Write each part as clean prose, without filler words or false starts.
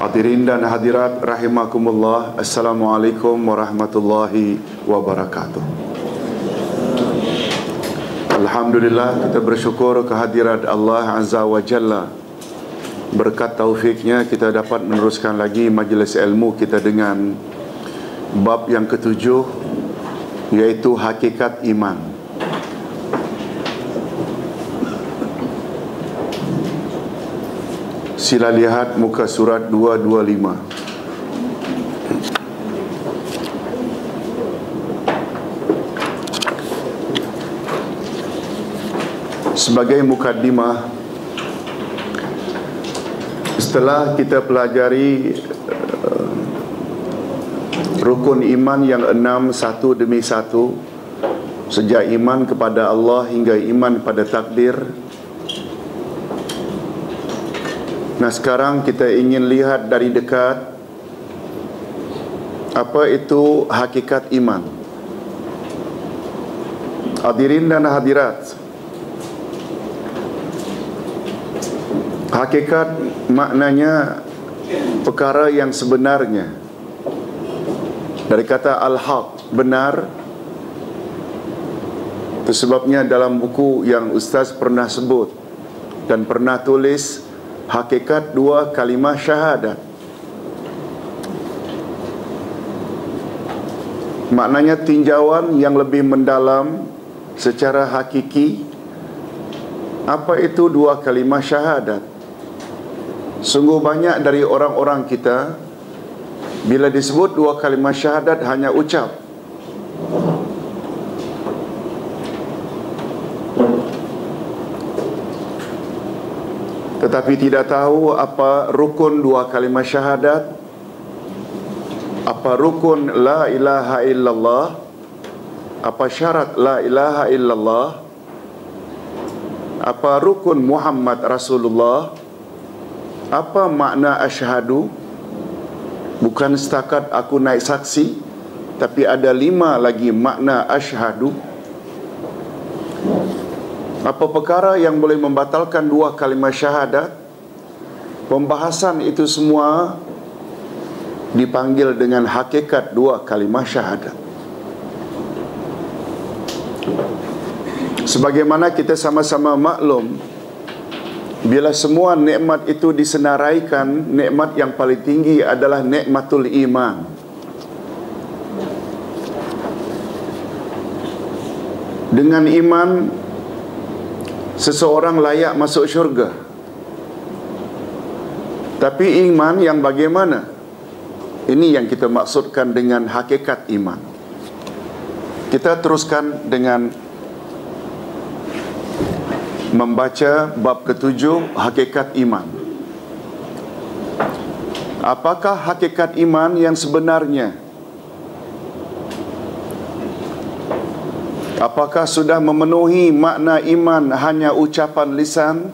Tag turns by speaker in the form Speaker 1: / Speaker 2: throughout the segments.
Speaker 1: Hadirin dan hadirat rahimakumullah, Assalamualaikum warahmatullahi wabarakatuh. Alhamdulillah, kita bersyukur kehadirat Allah Azza wa Jalla. Berkat taufiknya kita dapat meneruskan lagi majlis ilmu kita dengan bab yang ketujuh, yaitu hakikat iman. Sila lihat muka surat 225. Sebagai mukaddimah, setelah kita pelajari rukun iman yang 6 satu demi satu, sejak iman kepada Allah hingga iman pada takdir. Nah, sekarang kita ingin lihat dari dekat apa itu hakikat iman. Hadirin dan hadirat, hakikat maknanya perkara yang sebenarnya. Dari kata al-haq, benar. Itu sebabnya dalam buku yang Ustaz pernah sebut dan pernah tulis, hakikat dua kalimah syahadat. Maknanya tinjauan yang lebih mendalam secara hakiki. Apa itu dua kalimah syahadat? Sungguh banyak dari orang-orang kita, bila disebut dua kalimah syahadat hanya ucap. Tetapi tidak tahu apa rukun dua kalimah syahadat, apa rukun la ilaha illallah, apa syarat la ilaha illallah, apa rukun Muhammad Rasulullah, apa makna asyhadu. Bukan setakat aku naik saksi, tapi ada 5 lagi makna asyhadu. Apa perkara yang boleh membatalkan dua kalimah syahadat? Pembahasan itu semua dipanggil dengan hakikat dua kalimah syahadat. Sebagaimana kita sama-sama maklum, bila semua nikmat itu disenaraikan, nikmat yang paling tinggi adalah nikmatul iman. Dengan iman, seseorang layak masuk syurga. Tapi iman yang bagaimana? Ini yang kita maksudkan dengan hakikat iman. Kita teruskan dengan membaca bab ketujuh, hakikat iman. Apakah hakikat iman yang sebenarnya? Apakah sudah memenuhi makna iman hanya ucapan lisan,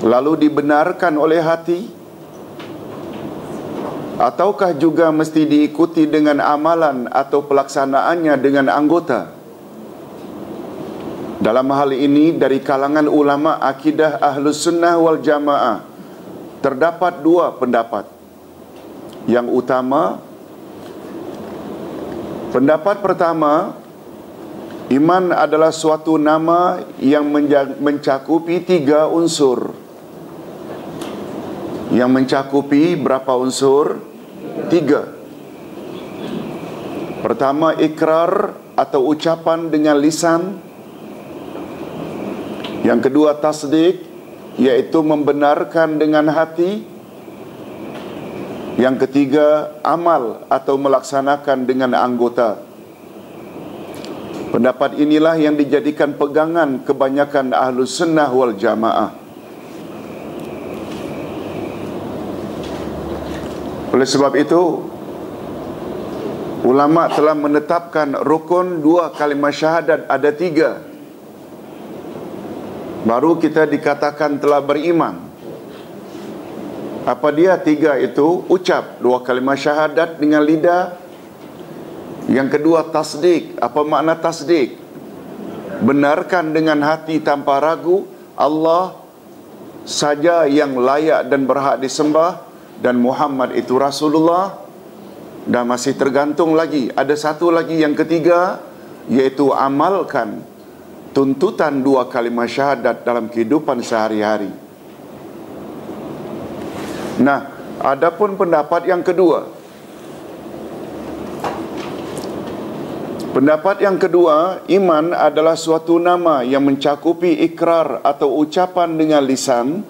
Speaker 1: lalu dibenarkan oleh hati? Ataukah juga mesti diikuti dengan amalan atau pelaksanaannya dengan anggota? Dalam hal ini, dari kalangan ulama akidah Ahlus Sunnah wal Jamaah terdapat 2 pendapat. Yang utama, pendapat pertama, iman adalah suatu nama yang mencakupi 3 unsur. Yang mencakupi berapa unsur? 3. Pertama, ikrar atau ucapan dengan lisan. Yang kedua, tasdik, yaitu membenarkan dengan hati. Yang ketiga, amal atau melaksanakan dengan anggota. Pendapat inilah yang dijadikan pegangan kebanyakan Ahlus Sunnah wal Jamaah. Oleh sebab itu, ulama telah menetapkan rukun 2 kalimah syahadat ada 3. Baru kita dikatakan telah beriman. Apa dia 3 itu? Ucap 2 kalimah syahadat dengan lidah. Yang kedua, tasdik. Apa makna tasdik? Benarkan dengan hati tanpa ragu Allah saja yang layak dan berhak disembah, dan Muhammad itu Rasulullah. Dan masih tergantung lagi, ada satu lagi yang ketiga, yaitu amalkan tuntutan 2 kalimah syahadat dalam kehidupan sehari-hari. Nah, adapun pendapat yang kedua, iman adalah suatu nama yang mencakupi ikrar atau ucapan dengan lisan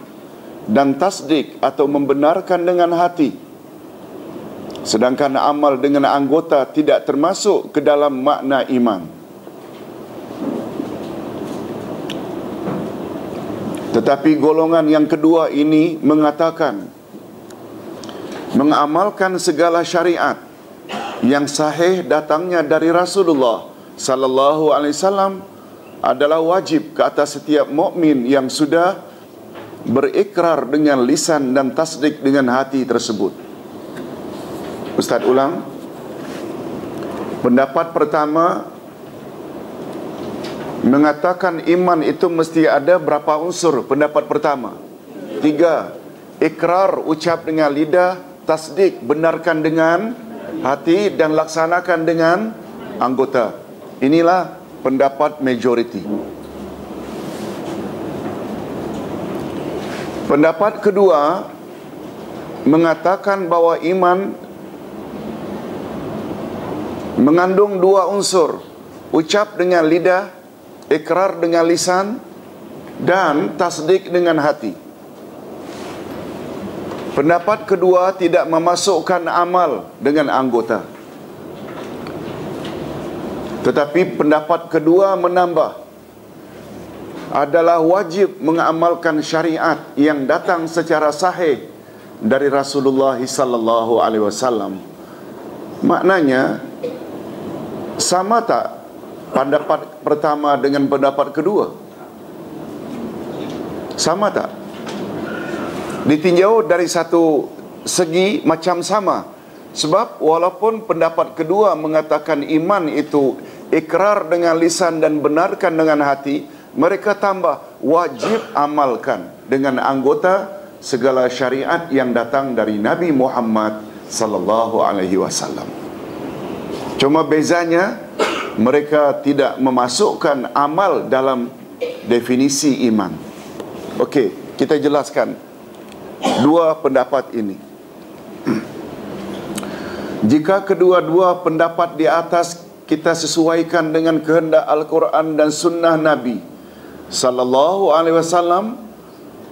Speaker 1: dan tasdik atau membenarkan dengan hati. Sedangkan amal dengan anggota tidak termasuk ke dalam makna iman. Tetapi golongan yang kedua ini mengatakan mengamalkan segala syariat yang sahih datangnya dari Rasulullah sallallahu alaihi wasallam adalah wajib ke atas setiap mukmin yang sudah berikrar dengan lisan dan tasdik dengan hati tersebut. Ustaz ulang. Pendapat pertama mengatakan iman itu mesti ada berapa unsur? Pendapat pertama 3. Ikrar, ucap dengan lidah, tasdik, benarkan dengan hati, dan laksanakan dengan anggota. Inilah pendapat majoriti. Pendapat kedua mengatakan bahawa iman mengandung 2 unsur, ucap dengan lidah, ikrar dengan lisan, dan tasdik dengan hati. Pendapat kedua tidak memasukkan amal dengan anggota. Tetapi pendapat kedua menambah adalah wajib mengamalkan syariat yang datang secara sahih dari Rasulullah sallallahu alaihi wasallam. Maknanya sama tak pendapat pertama dengan pendapat kedua? Sama tak? Ditinjau dari satu segi macam sama. Sebab walaupun pendapat kedua mengatakan iman itu ikrar dengan lisan dan benarkan dengan hati, mereka tambah wajib amalkan dengan anggota segala syariat yang datang dari Nabi Muhammad sallallahu alaihi wasallam. Cuma bezanya mereka tidak memasukkan amal dalam definisi iman. Okey, kita jelaskan 2 pendapat ini. Jika kedua-dua pendapat di atas kita sesuaikan dengan kehendak Al-Quran dan Sunnah Nabi sallallahu alaihi wasallam,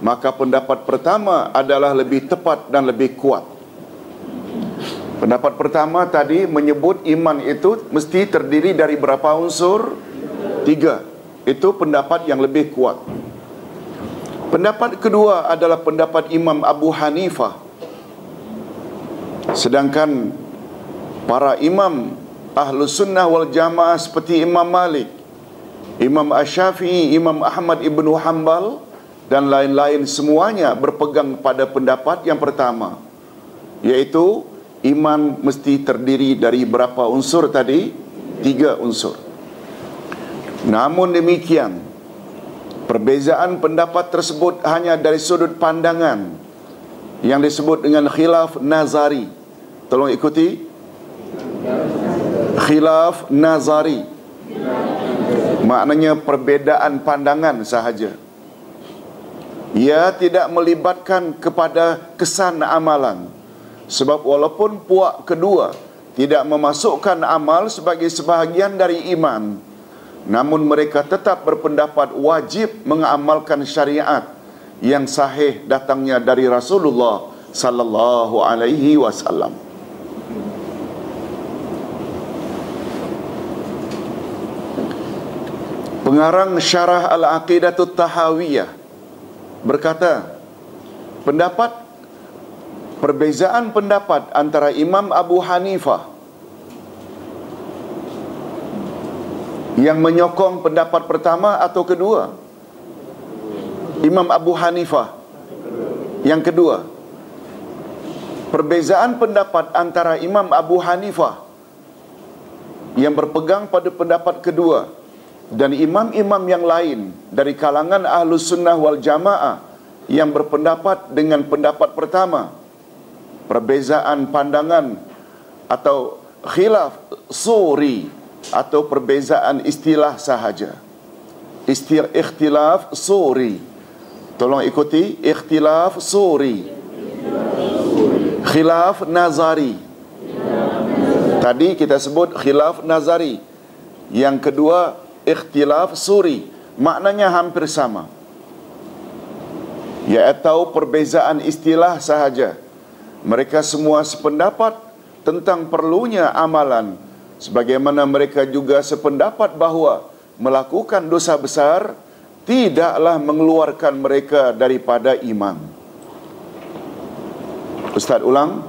Speaker 1: maka pendapat pertama adalah lebih tepat dan lebih kuat. Pendapat pertama tadi menyebut iman itu mesti terdiri dari berapa unsur? 3. Itu pendapat yang lebih kuat. Pendapat kedua adalah pendapat Imam Abu Hanifah. Sedangkan para imam Ahlus Sunnah wal Jamaah seperti Imam Malik, Imam Asy-Syafi'i, Imam Ahmad ibnu Hanbal dan lain-lain semuanya berpegang pada pendapat yang pertama, yaitu iman mesti terdiri dari berapa unsur tadi? 3 unsur. Namun demikian, perbezaan pendapat tersebut hanya dari sudut pandangan yang disebut dengan khilaf nazari. Tolong ikuti. Khilaf nazari maknanya perbedaan pandangan sahaja. Ia tidak melibatkan kepada kesan amalan. Sebab walaupun puak kedua tidak memasukkan amal sebagai sebahagian dari iman, namun mereka tetap berpendapat wajib mengamalkan syariat yang sahih datangnya dari Rasulullah sallallahu alaihi wasallam. Pengarang Syarah Al-Aqidatut Tahawiyah berkata, perbezaan pendapat antara Imam Abu Hanifah yang menyokong pendapat pertama atau kedua? Imam Abu Hanifah yang kedua. Perbezaan pendapat antara Imam Abu Hanifah yang berpegang pada pendapat kedua dan imam-imam yang lain dari kalangan Ahlus Sunnah wal Jamaah yang berpendapat dengan pendapat pertama perbezaan pandangan atau khilaf suri atau perbezaan istilah sahaja. Ikhtilaf suri. Tolong ikuti, ikhtilaf suri. Khilaf nazari. Tadi kita sebut khilaf nazari. Yang kedua ikhtilaf suri. Maknanya hampir sama, iaitu perbezaan istilah sahaja. Mereka semua sependapat tentang perlunya amalan, sebagaimana mereka juga sependapat bahawa melakukan dosa besar tidaklah mengeluarkan mereka daripada iman. Ustaz ulang.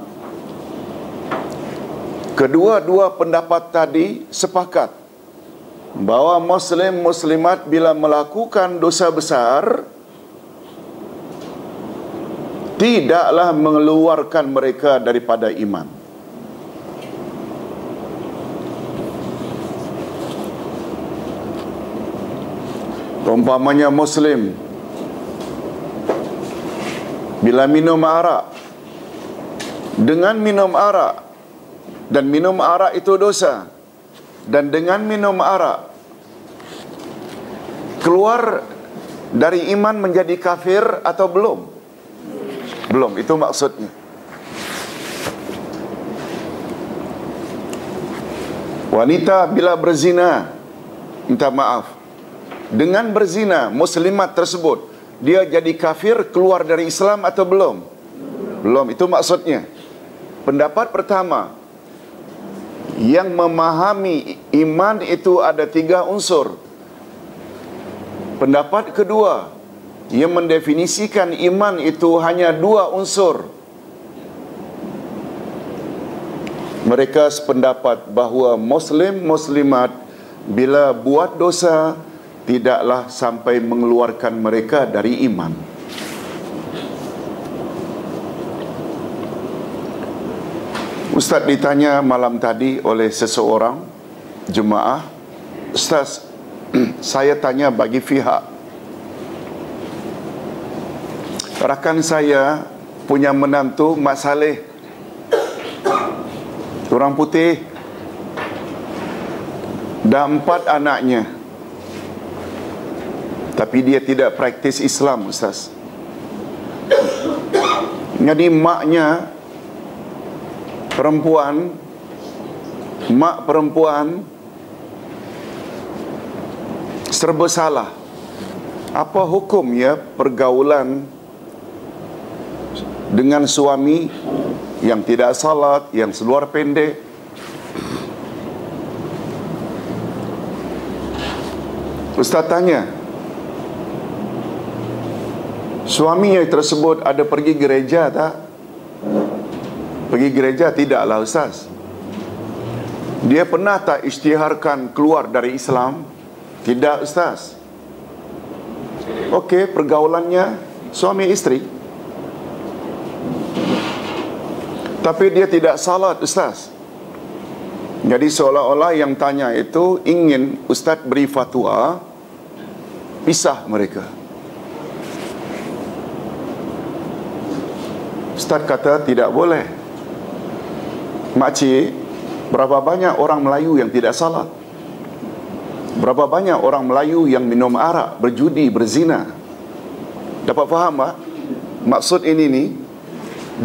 Speaker 1: Kedua-dua pendapat tadi sepakat bahawa Muslim Muslimat bila melakukan dosa besar tidaklah mengeluarkan mereka daripada iman. Umpamanya Muslim bila minum arak, dengan minum arak, dan minum arak itu dosa, dan dengan minum arak keluar dari iman menjadi kafir atau belum? Belum, itu maksudnya. Wanita bila berzina, minta maaf, dengan berzina muslimat tersebut, dia jadi kafir, keluar dari Islam atau belum? Belum, itu maksudnya. Pendapat pertama, yang memahami iman itu ada 3 unsur. Pendapat kedua, yang mendefinisikan iman itu hanya 2 unsur. Mereka sependapat bahawa Muslim Muslimat bila buat dosa tidaklah sampai mengeluarkan mereka dari iman. Ustaz ditanya malam tadi oleh seseorang jemaah, Ustaz, saya tanya bagi pihak, rakan saya punya menantu Mak Saleh, orang putih, dah 4 anaknya, tapi dia tidak praktis Islam, Ustaz. Jadi maknya perempuan, mak perempuan serba salah. Apa hukumnya pergaulan dengan suami yang tidak salat, yang seluar pendek? Ustaz tanya, suaminya tersebut ada pergi gereja tak? Pergi gereja tidaklah, Ustaz. Dia pernah tak isytiharkan keluar dari Islam? Tidak, Ustaz. Okey, pergaulannya suami isteri, tapi dia tidak salat, Ustaz. Jadi seolah-olah yang tanya itu ingin Ustaz beri fatwa pisah mereka. Ustaz kata tidak boleh. Makcik, berapa banyak orang Melayu yang tidak salat? Berapa banyak orang Melayu yang minum arak, berjudi, berzina? Dapat faham tak? Maksud ini ni,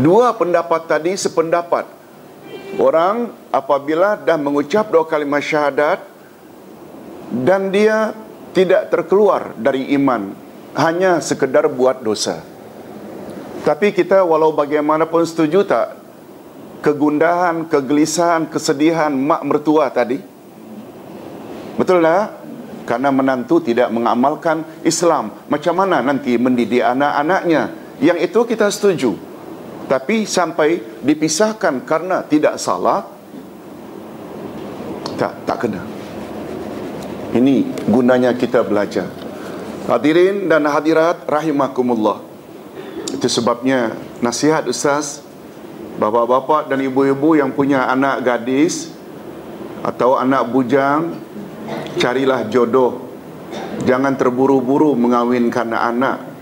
Speaker 1: 2 pendapat tadi sependapat. Orang apabila dah mengucap 2 kalimah syahadat dan dia tidak terkeluar dari iman, hanya sekedar buat dosa. Tapi kita walau bagaimanapun setuju tak kegundahan, kegelisahan, kesedihan mak mertua tadi? Betul tak? Karena menantu tidak mengamalkan Islam. Macam mana nanti mendidik anak-anaknya? Yang itu kita setuju. Tapi sampai dipisahkan karena tidak salat, tak kena. Ini gunanya kita belajar. Hadirin dan hadirat rahimakumullah. Itu sebabnya nasihat Ustaz, bapa-bapa dan ibu-ibu yang punya anak gadis atau anak bujang, carilah jodoh. Jangan terburu-buru mengawinkan anak.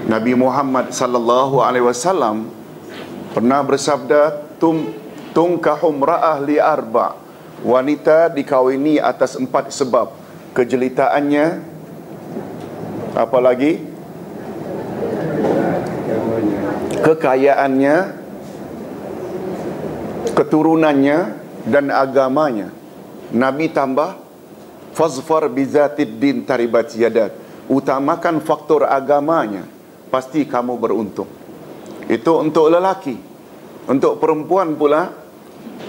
Speaker 1: Nabi Muhammad sallallahu alaihi wasallam pernah bersabda, tungkahum ra'ah li arba', wanita dikawini atas 4 sebab: kejelitaannya, apa lagi, kekayaannya, keturunannya, dan agamanya. Nabi tambah, fazfar bizatid din taribat yadak, utamakan faktor agamanya, pasti kamu beruntung. Itu untuk lelaki. Untuk perempuan pula,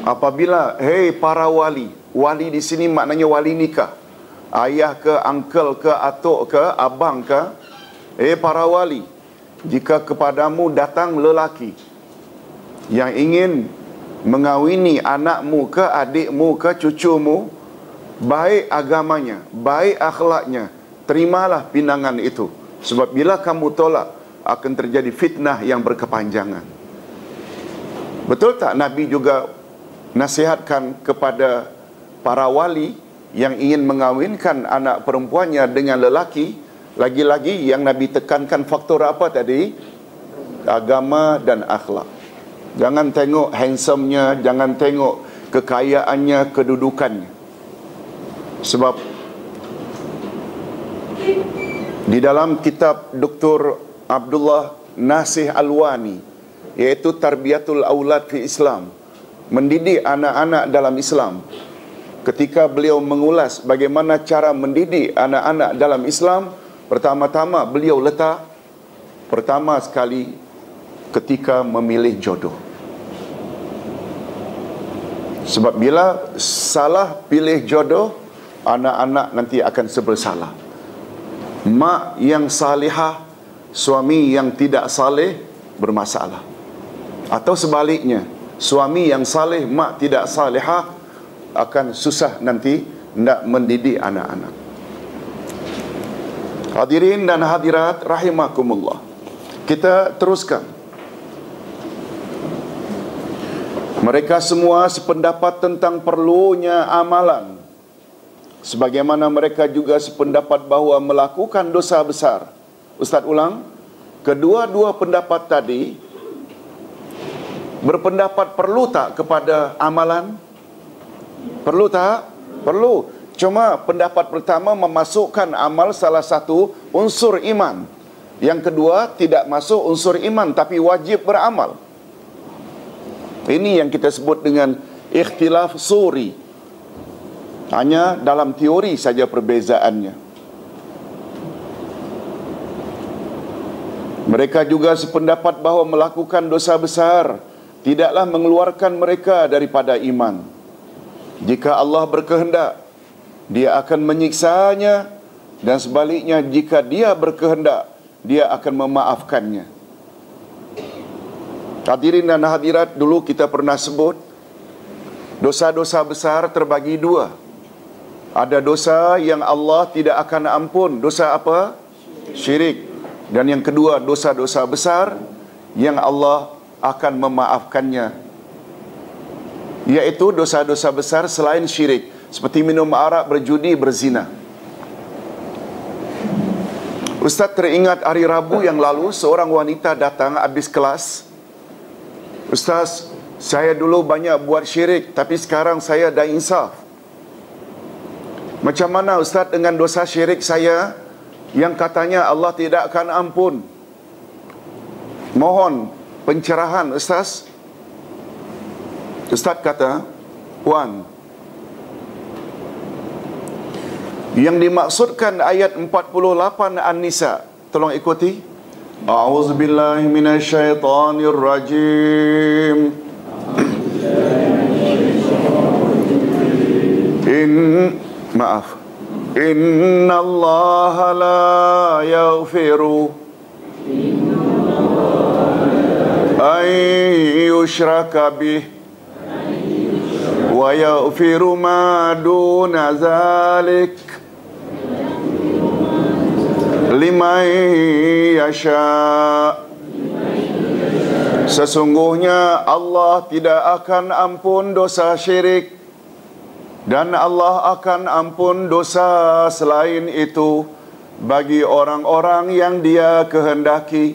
Speaker 1: apabila, hei para wali, wali di sini maknanya wali nikah, ayah ke, uncle ke, atuk ke, abang ke, para wali, jika kepadamu datang lelaki yang ingin mengawini anakmu ke, adikmu ke, cucumu, baik agamanya, baik akhlaknya, terimalah pinangan itu. Sebab bila kamu tolak, akan terjadi fitnah yang berkepanjangan. Betul tak Nabi juga nasihatkan kepada para wali yang ingin mengawinkan anak perempuannya dengan lelaki? Lagi-lagi yang Nabi tekankan faktor apa tadi? Agama dan akhlak. Jangan tengok handsome-nya, jangan tengok kekayaannya, kedudukannya. Sebab di dalam kitab Dr. Abdullah Nasih Alwani, iaitu Tarbiyatul Aulad fi Islam, mendidik anak-anak dalam Islam, ketika beliau mengulas bagaimana cara mendidik anak-anak dalam Islam, pertama-tama beliau letak pertama sekali ketika memilih jodoh. Sebab bila salah pilih jodoh, anak-anak nanti akan bersalah. Mak yang salihah, suami yang tidak saleh bermasalah. Atau sebaliknya, suami yang saleh, mak tidak salihah, akan susah nanti nak mendidik anak-anak. Hadirin dan hadirat rahimakumullah, kita teruskan. Mereka semua sependapat tentang perlunya amalan, sebagaimana mereka juga sependapat bahawa melakukan dosa besar. Ustaz ulang, kedua-dua pendapat tadi berpendapat perlu tak kepada amalan? Perlu tak? Perlu. Cuma pendapat pertama memasukkan amal salah satu unsur iman. Yang kedua tidak masuk unsur iman tapi wajib beramal. Ini yang kita sebut dengan ikhtilaf suri. Hanya dalam teori saja perbezaannya. Mereka juga sependapat bahawa melakukan dosa besar tidaklah mengeluarkan mereka daripada iman. Jika Allah berkehendak, Dia akan menyiksanya, dan sebaliknya jika Dia berkehendak, Dia akan memaafkannya. Hadirin dan hadirat, dulu kita pernah sebut dosa-dosa besar terbagi dua. Ada dosa yang Allah tidak akan ampun. Dosa apa? Syirik. Dan yang kedua, dosa-dosa besar yang Allah akan memaafkannya, iaitu dosa-dosa besar selain syirik, seperti minum arak, berjudi, berzina. Ustaz teringat hari Rabu yang lalu, seorang wanita datang habis kelas. Ustaz, saya dulu banyak buat syirik, tapi sekarang saya dah insaf. Macam mana Ustaz dengan dosa syirik saya yang katanya Allah tidak akan ampun? Mohon pencerahan Ustaz. Ustaz kata, Puan, yang dimaksudkan ayat 48 An-Nisa, tolong ikuti. A'udzubillahi minasyaitonirrajim. Innallaha la yaghfiru ay yushraka bih wa yaghfiru ma duna zalik liman yasha. Sesungguhnya Allah tidak akan ampun dosa syirik, dan Allah akan ampun dosa selain itu bagi orang-orang yang Dia kehendaki.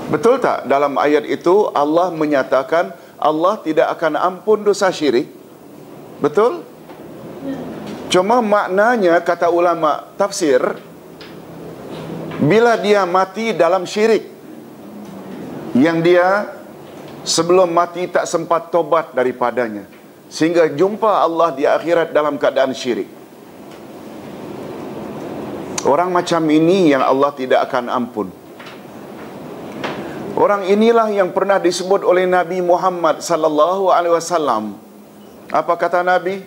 Speaker 1: Betul tak? Dalam ayat itu Allah menyatakan Allah tidak akan ampun dosa syirik. Betul? Cuma maknanya kata ulama tafsir, bila dia mati dalam syirik yang dia sebelum mati tak sempat tobat daripadanya, sehingga jumpa Allah di akhirat dalam keadaan syirik, orang macam ini yang Allah tidak akan ampun. Orang inilah yang pernah disebut oleh Nabi Muhammad sallallahu alaihi wasallam. Apa kata Nabi?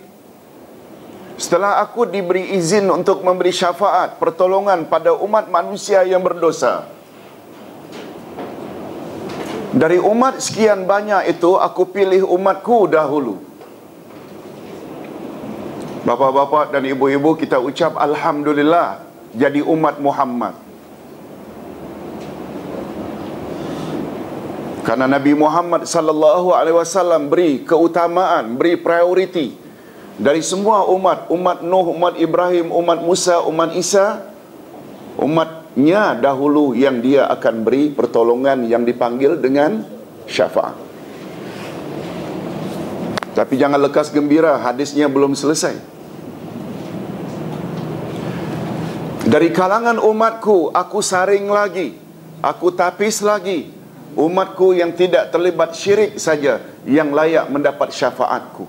Speaker 1: Setelah aku diberi izin untuk memberi syafaat, pertolongan pada umat manusia yang berdosa, dari umat sekian banyak itu, aku pilih umatku dahulu. Bapa-bapa dan ibu-ibu, kita ucap Alhamdulillah jadi umat Muhammad. Karena Nabi Muhammad sallallahu alaihi wasallam beri keutamaan, beri prioriti dari semua umat, umat Nuh, umat Ibrahim, umat Musa, umat Isa, umatnya dahulu yang dia akan beri pertolongan yang dipanggil dengan syafaat. Tapi jangan lekas gembira, hadisnya belum selesai. Dari kalangan umatku, aku saring lagi, aku tapis lagi umatku yang tidak terlibat syirik saja yang layak mendapat syafaatku.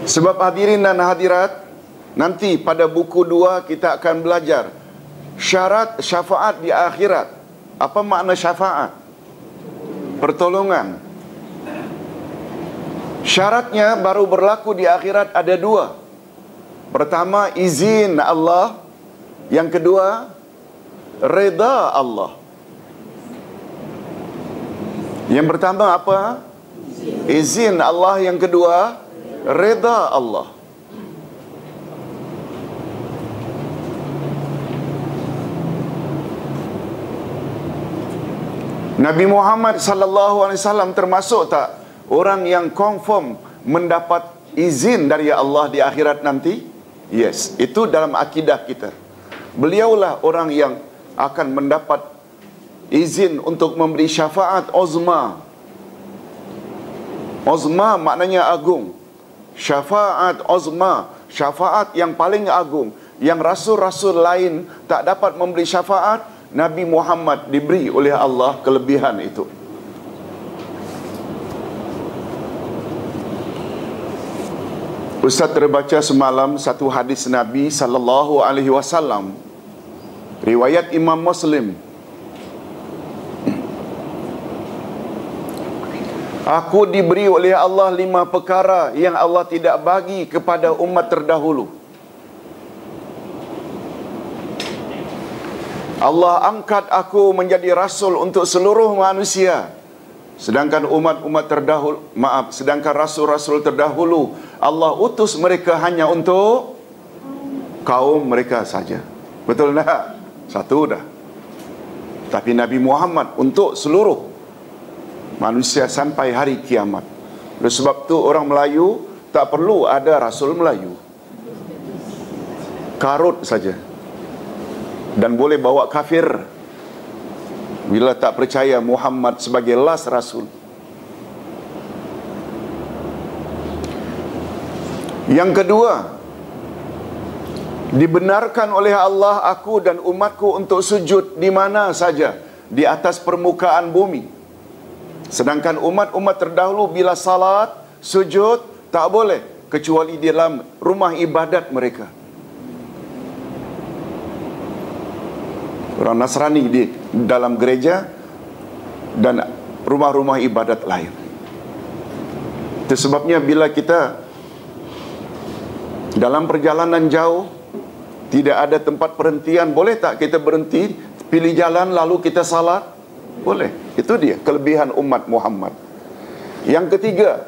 Speaker 1: Sebab hadirin dan hadirat, nanti pada buku 2 kita akan belajar syarat syafaat di akhirat. Apa makna syafaat? Pertolongan. Syaratnya baru berlaku di akhirat ada 2. Pertama, izin Allah. Yang kedua, reda Allah. Yang pertama apa? Izin Allah. Yang kedua, reda Allah. Nabi Muhammad sallallahu alaihi wasallam termasuk tak orang yang confirm mendapat izin dari Allah di akhirat nanti? Yes, itu dalam akidah kita. Beliaulah orang yang akan mendapat izin untuk memberi syafaat uzma. Uzma maknanya agung. Syafaat uzma, syafaat yang paling agung, yang rasul-rasul lain tak dapat memberi syafaat, Nabi Muhammad diberi oleh Allah kelebihan itu. Ustaz terbaca semalam satu hadis Nabi sallallahu alaihi wasallam, riwayat Imam Muslim. Aku diberi oleh Allah 5 perkara yang Allah tidak bagi kepada umat terdahulu. Allah angkat aku menjadi rasul untuk seluruh manusia, sedangkan umat-umat terdahulu, sedangkan rasul-rasul terdahulu Allah utus mereka hanya untuk kaum mereka saja. Betul tak? Satu dah. Tapi Nabi Muhammad untuk seluruh manusia sampai hari kiamat. Oleh sebab tu orang Melayu tak perlu ada rasul Melayu. Karut saja. Dan boleh bawa kafir bila tak percaya Muhammad sebagai last rasul. Yang kedua, dibenarkan oleh Allah aku dan umatku untuk sujud di mana saja di atas permukaan bumi. Sedangkan umat-umat terdahulu bila salat, sujud tak boleh kecuali di dalam rumah ibadat mereka. Orang Nasrani di dalam gereja dan rumah-rumah ibadat lain. Itu sebabnya bila kita dalam perjalanan jauh, tidak ada tempat perhentian, boleh tak kita berhenti, pilih jalan lalu kita salat? Boleh. Itu dia kelebihan umat Muhammad. Yang ketiga,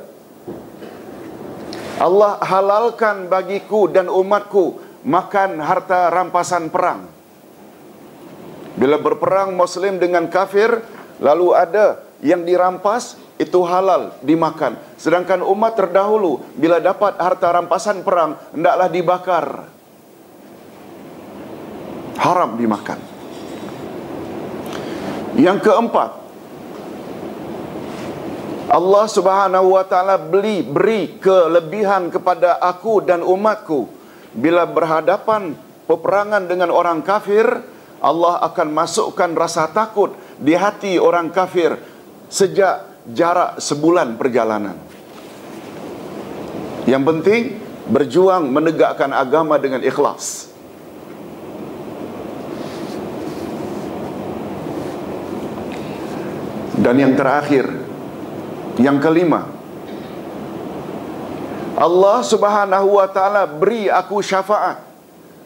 Speaker 1: Allah halalkan bagiku dan umatku makan harta rampasan perang. Bila berperang Muslim dengan kafir, lalu ada yang dirampas, itu halal dimakan. Sedangkan umat terdahulu bila dapat harta rampasan perang, hendaklah dibakar. Haram dimakan. Yang keempat, Allah Subhanahu wa taala beri kelebihan kepada aku dan umatku. Bila berhadapan peperangan dengan orang kafir, Allah akan masukkan rasa takut di hati orang kafir sejak jarak sebulan perjalanan. Yang penting berjuang menegakkan agama dengan ikhlas. Dan yang terakhir, yang kelima, Allah Subhanahu wa taala beri aku syafaat,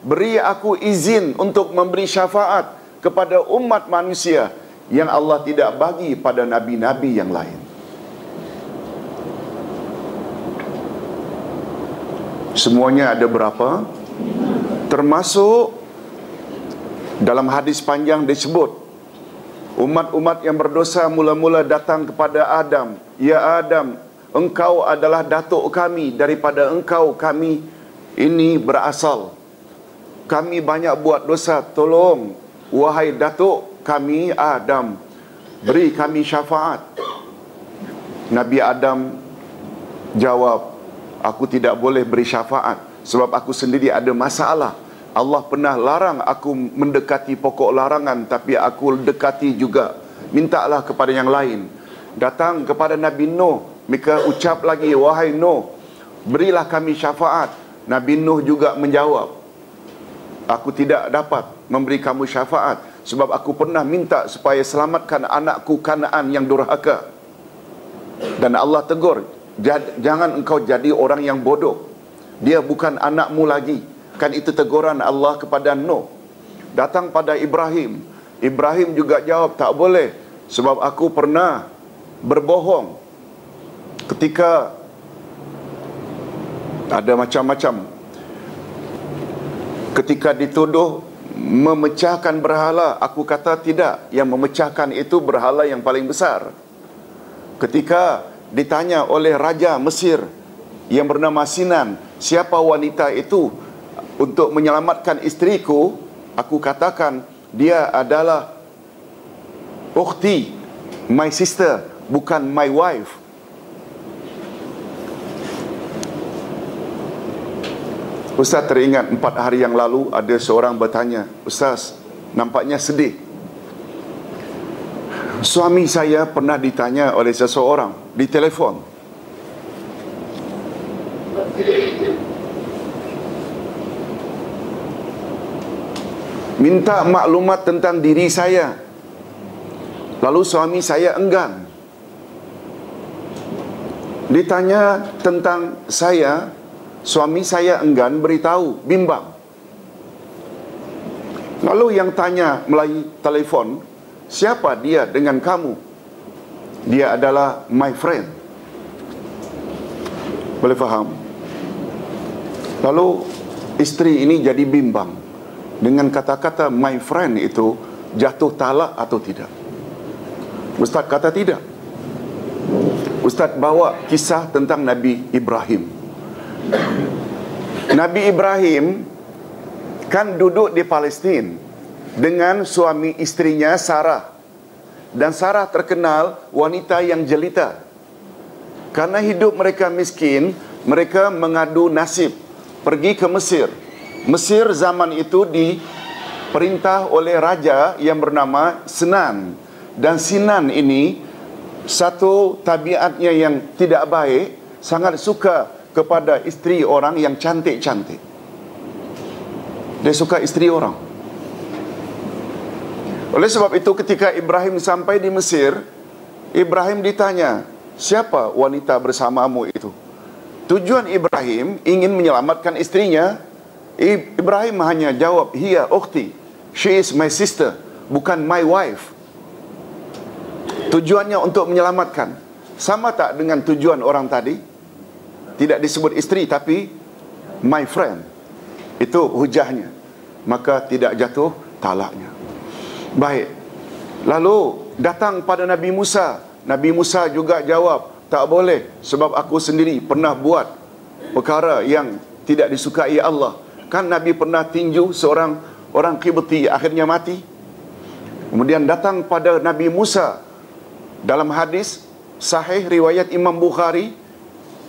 Speaker 1: beri aku izin untuk memberi syafaat kepada umat manusia yang Allah tidak bagi pada nabi-nabi yang lain. Semuanya ada berapa? Termasuk dalam hadis panjang disebut, umat-umat yang berdosa mula-mula datang kepada Adam. Ya Adam, engkau adalah datuk kami, daripada engkau kami ini berasal. Kami banyak buat dosa, tolong wahai datuk kami Adam, beri kami syafaat. Nabi Adam jawab, aku tidak boleh beri syafaat sebab aku sendiri ada masalah. Allah pernah larang aku mendekati pokok larangan, tapi aku dekati juga. Mintalah kepada yang lain. Datang kepada Nabi Nuh, mereka ucap lagi, wahai Nuh, berilah kami syafaat. Nabi Nuh juga menjawab, aku tidak dapat memberi kamu syafaat sebab aku pernah minta supaya selamatkan anakku Kanaan yang durhaka. Dan Allah tegur, jangan engkau jadi orang yang bodoh, dia bukan anakmu lagi. Kan itu teguran Allah kepada Nuh. Datang pada Ibrahim, Ibrahim juga jawab, tak boleh sebab aku pernah berbohong ketika ada macam-macam. Ketika dituduh memecahkan berhala, aku kata tidak, yang memecahkan itu berhala yang paling besar. Ketika ditanya oleh Raja Mesir yang bernama Sinan, siapa wanita itu untuk menyelamatkan isteriku, aku katakan dia adalah ukhti, my sister, bukan my wife. Ustaz teringat 4 hari yang lalu ada seorang bertanya, Ustaz, nampaknya sedih. Suami saya pernah ditanya oleh seseorang di telefon, minta maklumat tentang diri saya. Lalu suami saya enggan. Ditanya tentang saya, suami saya enggan beritahu, bimbang. Lalu yang tanya melalui telefon, siapa dia dengan kamu? Dia adalah my friend. Boleh faham? Lalu isteri ini jadi bimbang. Dengan kata-kata my friend itu jatuh talak atau tidak? Ustaz kata tidak. Ustaz bawa kisah tentang Nabi Ibrahim. Nabi Ibrahim kan duduk di Palestin dengan suami istrinya Sarah. Dan Sarah terkenal wanita yang jelita. Karena hidup mereka miskin, mereka mengadu nasib pergi ke Mesir. Mesir zaman itu diperintah oleh raja yang bernama Sinan. Dan Sinan ini satu tabiatnya yang tidak baik, sangat suka kepada isteri orang yang cantik-cantik. Dia suka isteri orang. Oleh sebab itu ketika Ibrahim sampai di Mesir, Ibrahim ditanya, siapa wanita bersamamu itu? Tujuan Ibrahim ingin menyelamatkan istrinya. Ibrahim hanya jawab, hiya ukhti, she is my sister, bukan my wife. Tujuannya untuk menyelamatkan. Sama tak dengan tujuan orang tadi? Tidak disebut isteri tapi my friend. Itu hujahnya. Maka tidak jatuh talaknya. Baik. Lalu datang pada Nabi Musa. Nabi Musa juga jawab, tak boleh sebab aku sendiri pernah buat perkara yang tidak disukai Allah. Kan Nabi pernah tinju seorang orang Qibti, akhirnya mati. Kemudian datang pada Nabi Musa. Dalam hadis sahih riwayat Imam Bukhari,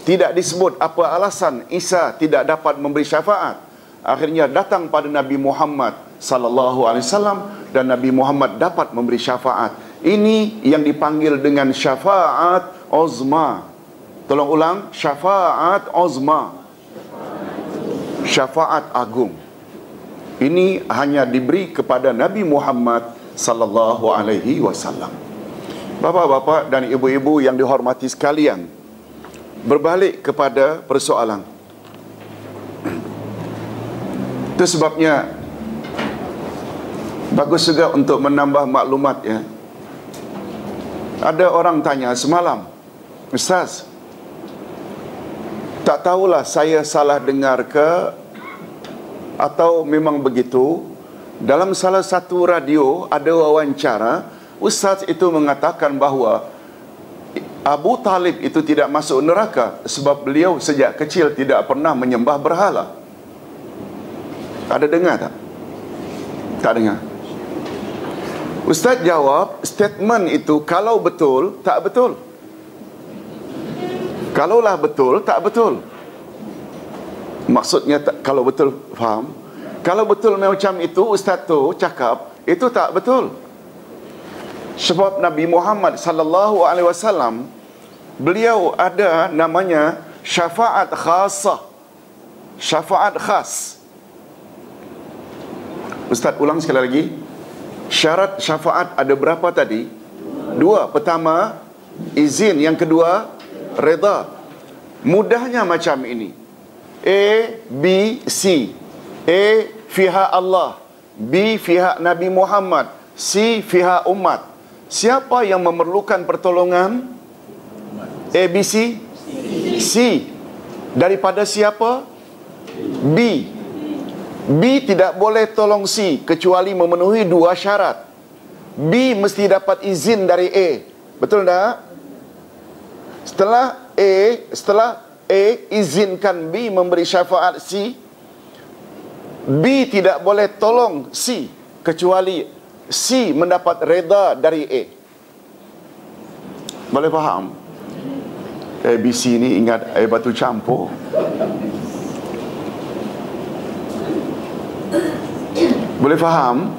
Speaker 1: tidak disebut apa alasan Isa tidak dapat memberi syafaat. Akhirnya datang pada Nabi Muhammad sallallahu alaihi wasallam dan Nabi Muhammad dapat memberi syafaat. Ini yang dipanggil dengan syafaat uzma. Tolong ulang, syafaat uzma. Syafaat agung. Ini hanya diberi kepada Nabi Muhammad sallallahu alaihi wasallam. Bapa-bapa dan ibu-ibu yang dihormati sekalian, berbalik kepada persoalan. Itu sebabnya bagus juga untuk menambah maklumat ya. Ada orang tanya semalam, Ustaz, tak tahulah saya salah dengar ke atau memang begitu. Dalam salah satu radio ada wawancara, Ustaz itu mengatakan bahawa Abu Talib itu tidak masuk neraka sebab beliau sejak kecil tidak pernah menyembah berhala. Ada dengar tak? Tak dengar. Ustaz jawab, statement itu kalau betul, tak betul. Kalaulah betul, tak betul. Maksudnya kalau betul, faham? Kalau betul macam itu, Ustaz tu cakap, itu tak betul. Sebab Nabi Muhammad sallallahu alaihi wasallam, beliau ada namanya syafaat khasah. Syafaat khas. Ustaz ulang sekali lagi. Syarat syafaat ada berapa tadi? 2. Pertama, izin. Yang kedua, reda. Mudahnya macam ini. A, B, C. A, pihak Allah. B, pihak Nabi Muhammad. C, pihak umat. Siapa yang memerlukan pertolongan? A, B, C? C. Daripada siapa? B. B tidak boleh tolong C kecuali memenuhi 2 syarat. B mesti dapat izin dari A. Betul tak? Setelah A izinkan B memberi syafaat C, B tidak boleh tolong C kecuali C mendapat reda dari A. Boleh faham? ABC ni ingat air batu campur. Boleh faham?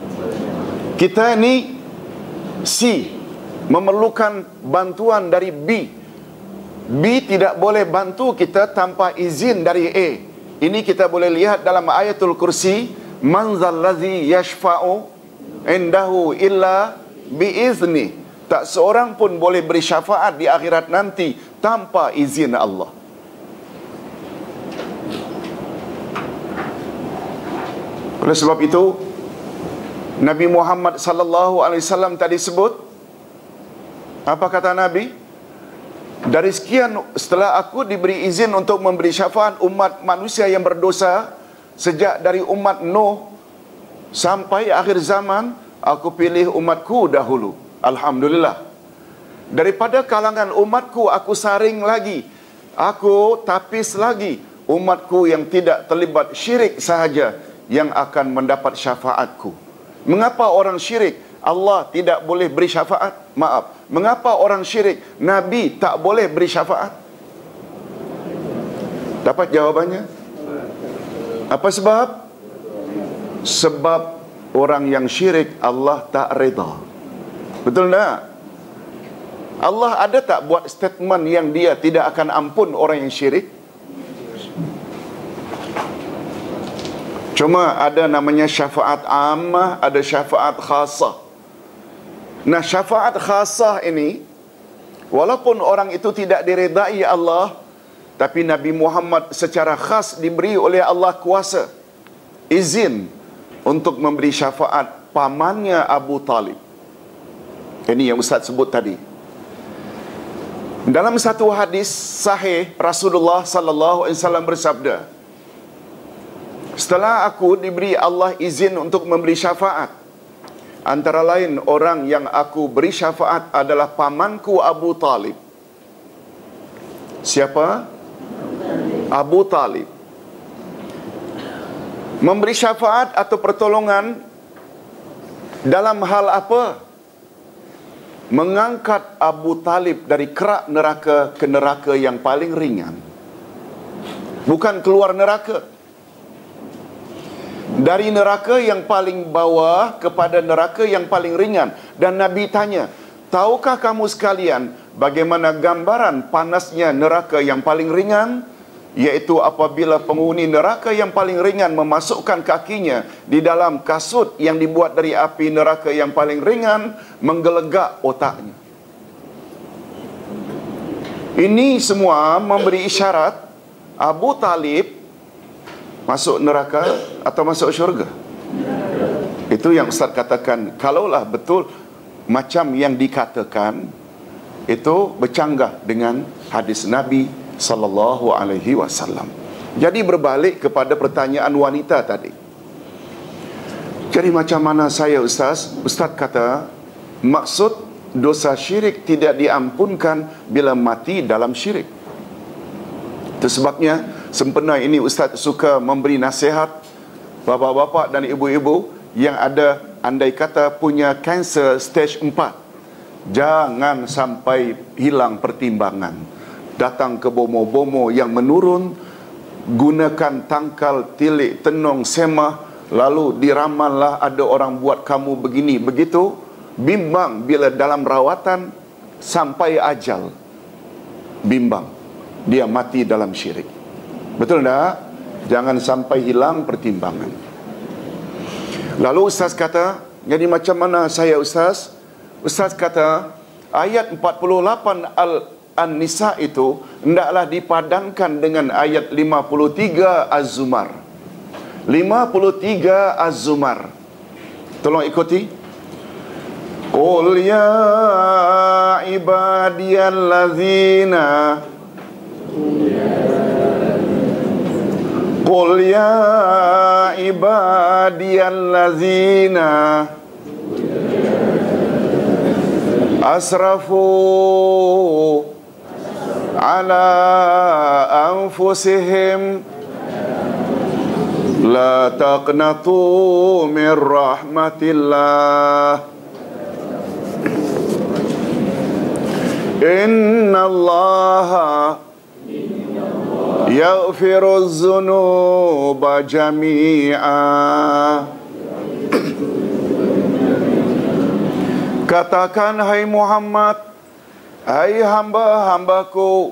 Speaker 1: Kita ni C memerlukan bantuan dari B. B tidak boleh bantu kita tanpa izin dari A. Ini kita boleh lihat dalam ayatul kursi, man zallazi yashfa'u indahu illa biizni. Tak seorang pun boleh beri syafaat di akhirat nanti tanpa izin Allah. Oleh sebab itu, Nabi Muhammad sallallahu alaihi wasallam tadi sebut, apa kata Nabi? Dari sekian, setelah aku diberi izin untuk memberi syafaat umat manusia yang berdosa, sejak dari umat Nuh sampai akhir zaman, aku pilih umatku dahulu. Alhamdulillah. Daripada kalangan umatku, aku saring lagi, aku tapis lagi umatku yang tidak terlibat syirik sahaja yang akan mendapat syafaatku. Mengapa orang syirik Allah tidak boleh beri syafaat? Maaf. Mengapa orang syirik Nabi tak boleh beri syafaat? Dapat jawabannya? Apa sebab? Sebab orang yang syirik Allah tak reda. Betul tak? Allah ada tak buat statement yang dia tidak akan ampun orang yang syirik? Cuma ada namanya syafaat ammah, ada syafaat khasah. Nah, syafaat khasah ini, walaupun orang itu tidak diredai Allah, tapi Nabi Muhammad secara khas diberi oleh Allah kuasa, izin untuk memberi syafaat pamannya Abu Talib. Ini yang Ustaz sebut tadi. Dalam satu hadis sahih, Rasulullah sallallahu alaihi wasallam bersabda, setelah aku diberi Allah izin untuk memberi syafaat, antara lain orang yang aku beri syafaat adalah pamanku Abu Talib. Siapa? Abu Talib. Memberi syafaat atau pertolongan Dalam hal apa? Mengangkat Abu Talib dari kerak neraka ke neraka yang paling ringan. Bukan keluar neraka. Dari neraka yang paling bawah kepada neraka yang paling ringan. Dan Nabi tanya, tahukah kamu sekalian bagaimana gambaran panasnya neraka yang paling ringan? Iaitu apabila penghuni neraka yang paling ringan memasukkan kakinya di dalam kasut yang dibuat dari api neraka yang paling ringan, menggelegak otaknya. Ini semua memberi isyarat Abu Talib masuk neraka atau masuk syurga. Itu yang Ustaz katakan, kalaulah betul macam yang dikatakan, itu bercanggah dengan hadis Nabi sallallahu alaihi wasallam. Jadi berbalik kepada pertanyaan wanita tadi. Jadi macam mana saya Ustaz? Ustaz kata, maksud dosa syirik tidak diampunkan bila mati dalam syirik. Itu sebabnya sempena ini Ustaz suka memberi nasihat bapa-bapa dan ibu-ibu yang ada andai kata punya kanser stage 4. Jangan sampai hilang pertimbangan. Datang ke bomo-bomo yang menurun, gunakan tangkal, tilik, tenung, semah, lalu diramallah ada orang buat kamu begini, begitu. Bimbang bila dalam rawatan sampai ajal. Bimbang. Dia mati dalam syirik. Betul tak? Jangan sampai hilang pertimbangan. Lalu Ustaz kata, jadi macam mana saya Ustaz? Ustaz kata, ayat 48 An-Nisa itu hendaklah dipadankan dengan ayat 53 Az-Zumar. 53 Az-Zumar. Tolong ikuti. Qul ya ibadiyallazina Qul ya ibadiyallazina asrafu ala anfusihim la taqnatu min rahmatillah innallaha yaghfiruz dzunuba jami'a. Katakan hai Muhammad, hai hamba-hambaku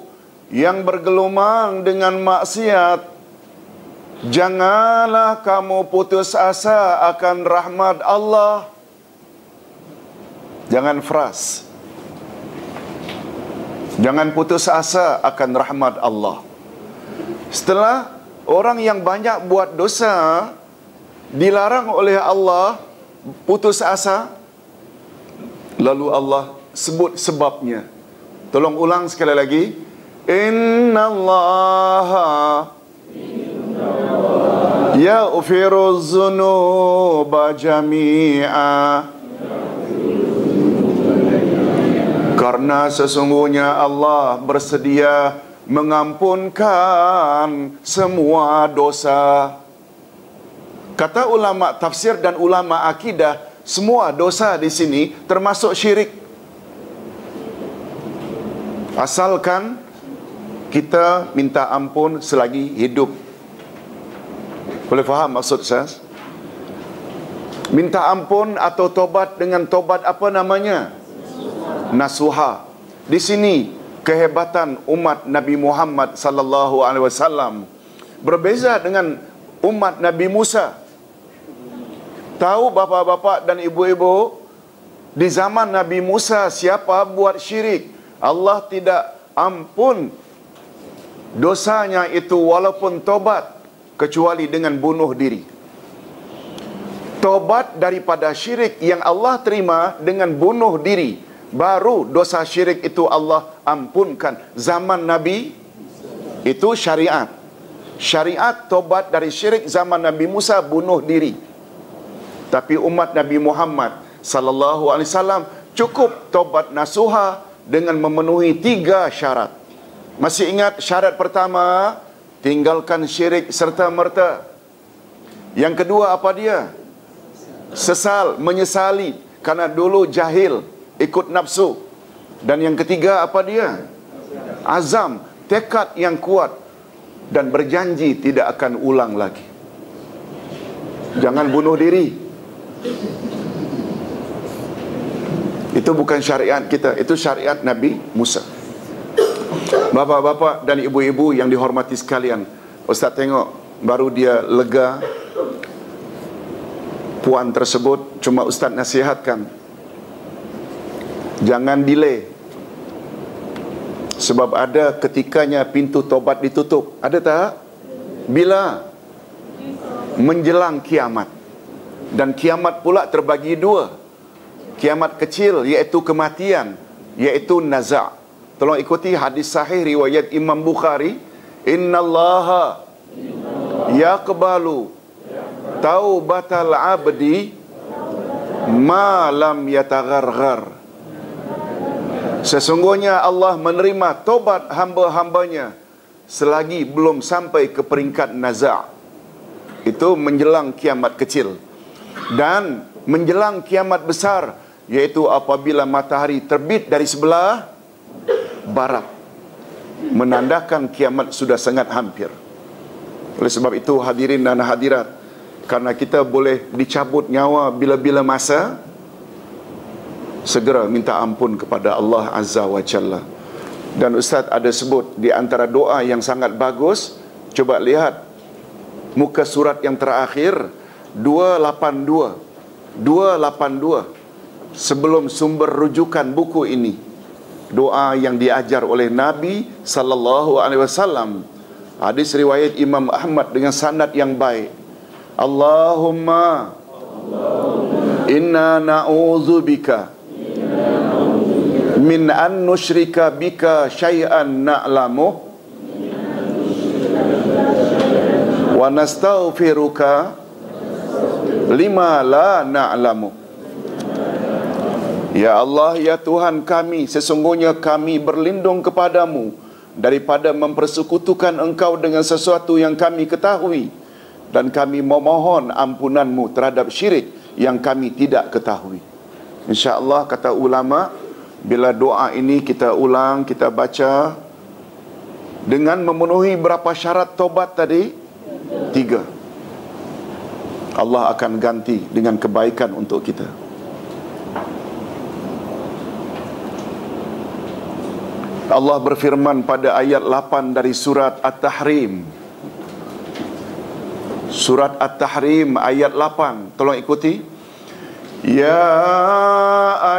Speaker 1: yang bergelumang dengan maksiat, janganlah kamu putus asa akan rahmat Allah. Jangan fras. Jangan putus asa akan rahmat Allah. Setelah orang yang banyak buat dosa dilarang oleh Allah putus asa, lalu Allah sebut sebabnya. Tolong ulang sekali lagi. Innallaha yaghfiruz dzunuba jami'a. Karena sesungguhnya Allah bersedia mengampunkan semua dosa. Kata ulama tafsir dan ulama akidah, semua dosa di sini termasuk syirik. Asalkan kita minta ampun selagi hidup. Boleh faham maksud saya? Minta ampun atau tobat dengan tobat apa namanya? Nasuha. Di sini kehebatan umat Nabi Muhammad sallallahu alaihi wasallam berbeza dengan umat Nabi Musa. Tahu bapa-bapa dan ibu-ibu, di zaman Nabi Musa siapa buat syirik, Allah tidak ampun dosanya itu walaupun tobat, kecuali dengan bunuh diri. Tobat daripada syirik yang Allah terima dengan bunuh diri, baru dosa syirik itu Allah ampunkan. Zaman Nabi itu syariat. Syariat tobat dari syirik zaman Nabi Musa bunuh diri. Tapi umat Nabi Muhammad sallallahu alaihi wasallam cukup tobat nasuha dengan memenuhi 3 syarat. Masih ingat syarat pertama? Tinggalkan syirik serta merta. Yang kedua apa dia? sesal, menyesali karena dulu jahil, ikut nafsu. Dan yang ketiga apa dia? Azam, tekad yang kuat dan berjanji tidak akan ulang lagi. Jangan bunuh diri. Itu bukan syariat kita, itu syariat Nabi Musa. Bapa-bapa dan ibu-ibu yang dihormati sekalian, Ustaz tengok baru dia lega, puan tersebut. Cuma Ustaz nasihatkan, jangan delay. Sebab ada ketikanya pintu tobat ditutup. Ada tak? Bila? Menjelang kiamat. Dan kiamat pula terbagi dua. Kiamat kecil iaitu kematian, iaitu naza'. Tolong ikuti hadis sahih riwayat Imam Bukhari. Innallaha yaqbalu taubatal abdi ma lam yatagharghar. Sesungguhnya Allah menerima tobat hamba-hambanya selagi belum sampai ke peringkat naza'. Itu menjelang kiamat kecil. Dan menjelang kiamat besar, iaitu apabila matahari terbit dari sebelah barat, menandakan kiamat sudah sangat hampir. Oleh sebab itu hadirin dan hadirat, karena kita boleh dicabut nyawa bila-bila masa, segera minta ampun kepada Allah Azza wa Jalla. Dan Ustaz ada sebut di antara doa yang sangat bagus. Coba lihat muka surat yang terakhir 282 sebelum sumber rujukan buku ini. Doa yang diajar oleh Nabi sallallahu alaihi wasallam. Hadis riwayat Imam Ahmad dengan sanad yang baik. Allahumma inna na'udzubika min an nusyrika bika syai'an na'lamu wa nastaghfiruka lima la na'lamu. Ya Allah, ya Tuhan kami, sesungguhnya kami berlindung kepadamu daripada mempersekutukan Engkau dengan sesuatu yang kami ketahui, dan kami memohon ampunanmu terhadap syirik yang kami tidak ketahui. InsyaAllah, kata ulama, bila doa ini kita ulang, kita baca dengan memenuhi berapa syarat tobat tadi? 3. Allah akan ganti dengan kebaikan untuk kita. Allah berfirman pada ayat 8 dari surat At-Tahrim. Surat At-Tahrim ayat 8. Tolong ikuti. Ya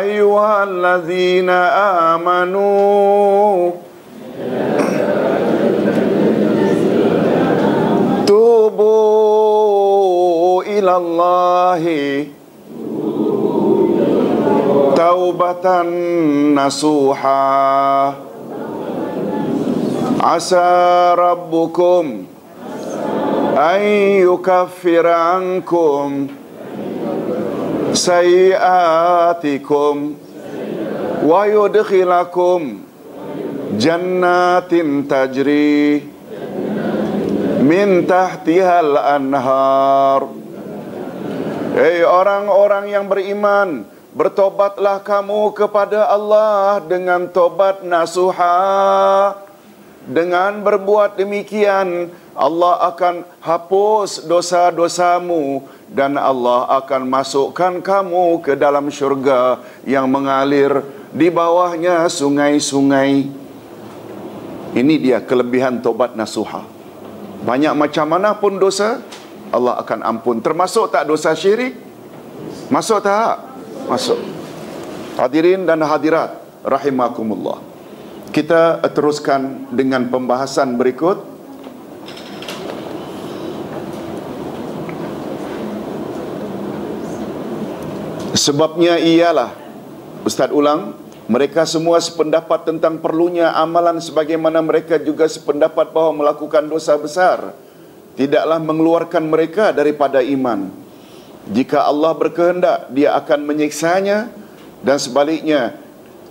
Speaker 1: ayyuhallazina amanu tubu ilallahi taubatan nasuha asa rabbukum an yukaffira ankum sayiatikum wa yudkhilakum jannatin tajri min tahtihal anhar. Hei orang-orang yang beriman, bertobatlah kamu kepada Allah dengan tobat nasuha. Dengan berbuat demikian, Allah akan hapus dosa-dosamu dan Allah akan masukkan kamu ke dalam syurga yang mengalir di bawahnya sungai-sungai. Ini dia kelebihan tobat nasuha. Banyak macam mana pun dosa, Allah akan ampun. Termasuk tak dosa syirik? Masuk tak? Masuk. Hadirin dan hadirat rahimakumullah. Kita teruskan dengan pembahasan berikut. Sebabnya ialah, Ustaz ulang, mereka semua sependapat tentang perlunya amalan sebagaimana mereka juga sependapat bahawa melakukan dosa besar tidaklah mengeluarkan mereka daripada iman. Jika Allah berkehendak, Dia akan menyiksanya, dan sebaliknya,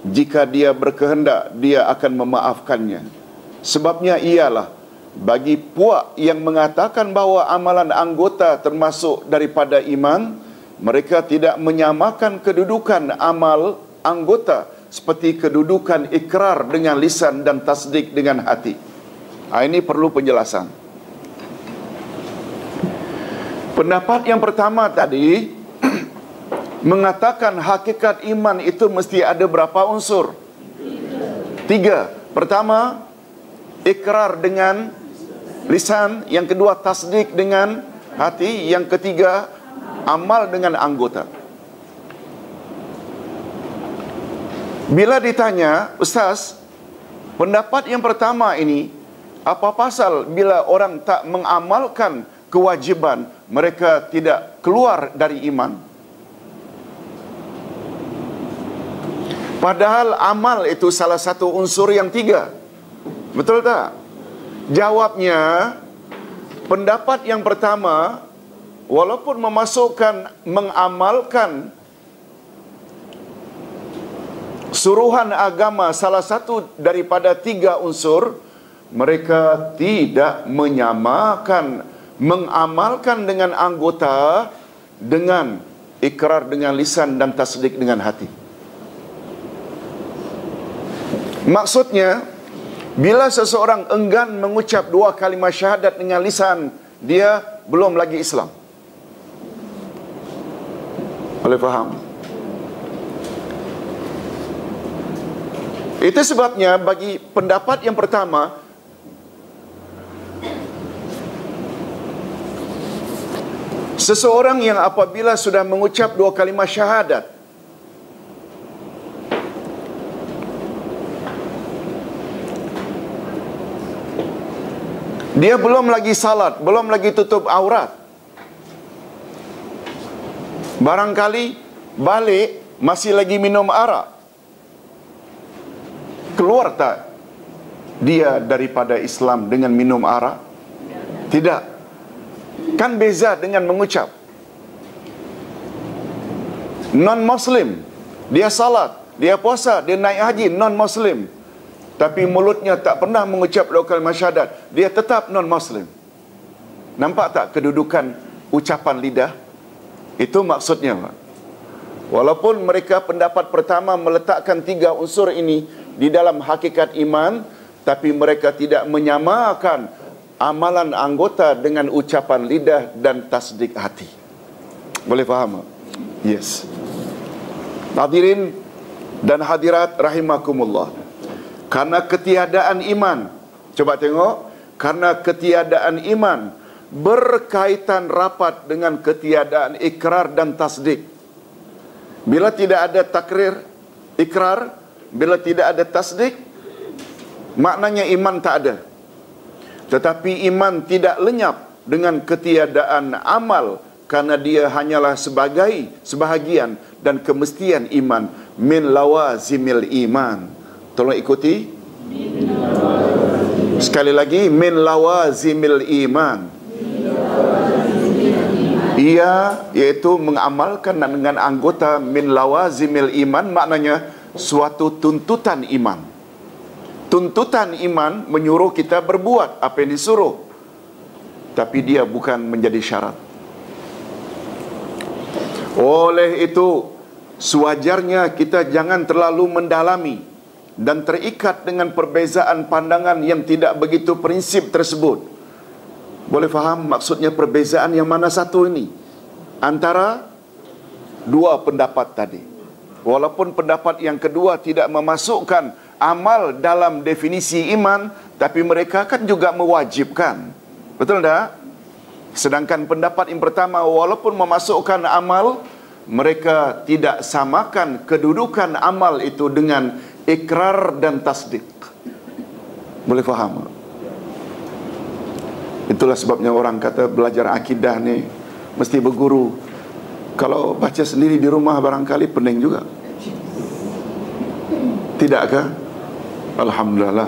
Speaker 1: jika Dia berkehendak, Dia akan memaafkannya. Sebabnya ialah, bagi puak yang mengatakan bahawa amalan anggota termasuk daripada iman, mereka tidak menyamakan kedudukan amal anggota seperti kedudukan ikrar dengan lisan dan tasdik dengan hati. Ini perlu penjelasan. Pendapat yang pertama tadi mengatakan hakikat iman itu mesti ada berapa unsur? 3. Pertama, ikrar dengan lisan. Yang kedua, tasdik dengan hati. Yang ketiga, amal dengan anggota. Bila ditanya, Ustaz, pendapat yang pertama ini, apa pasal bila orang tak mengamalkan kewajiban, mereka tidak keluar dari iman? Padahal amal itu salah satu unsur yang 3. Betul tak? Jawabnya, pendapat yang pertama, walaupun mengamalkan suruhan agama salah satu daripada 3 unsur, mereka tidak mengamalkan dengan anggota dengan ikrar dengan lisan dan tasdik dengan hati. Maksudnya, bila seseorang enggan mengucap 2 kalimah syahadat dengan lisan, dia belum lagi Islam. Boleh faham? Itu sebabnya bagi pendapat yang pertama, seseorang yang apabila sudah mengucap 2 kalimah syahadat, dia belum lagi salat, belum lagi tutup aurat, barangkali balik masih lagi minum arak, keluar tak dia daripada Islam dengan minum arak? Tidak. Kan beza dengan mengucap. Non-Muslim, dia salat, dia puasa, dia naik haji, non-Muslim, tapi mulutnya tak pernah mengucap 2 kalimah syahadat, dia tetap non-Muslim. Nampak tak kedudukan ucapan lidah? Itu maksudnya, Pak. Walaupun mereka pendapat pertama meletakkan 3 unsur ini di dalam hakikat iman, tapi mereka tidak menyamakan amalan anggota dengan ucapan lidah dan tasdik hati. Boleh faham? Yes. Hadirin dan hadirat rahimakumullah. Karena ketiadaan iman, coba tengok, karena ketiadaan iman berkaitan rapat dengan ketiadaan ikrar dan tasdik. Bila tidak ada takrir, ikrar, bila tidak ada tasdik, maknanya iman tak ada. Tetapi iman tidak lenyap dengan ketiadaan amal, karena dia hanyalah sebahagian dan kemestian iman. Min lawazimil iman. Tolong ikuti. Sekali lagi, min lawazimil iman. Ia iaitu mengamalkan dengan anggota min lawazimil iman, maknanya suatu tuntutan iman. Tuntutan iman menyuruh kita berbuat apa yang disuruh, tapi dia bukan menjadi syarat. Oleh itu, sewajarnya kita jangan terlalu mendalami dan terikat dengan perbezaan pandangan yang tidak begitu prinsip tersebut. Boleh faham maksudnya perbezaan yang mana satu ini? Antara 2 pendapat tadi. Walaupun pendapat yang kedua tidak memasukkan amal dalam definisi iman, tapi mereka kan juga mewajibkan. Betul tak? Sedangkan pendapat yang pertama, walaupun memasukkan amal, mereka tidak samakan kedudukan amal itu dengan ikrar dan tasdik. Boleh faham? Itulah sebabnya orang kata belajar akidah ni mesti berguru. Kalau baca sendiri di rumah barangkali pening juga. Tidakkah? Alhamdulillah,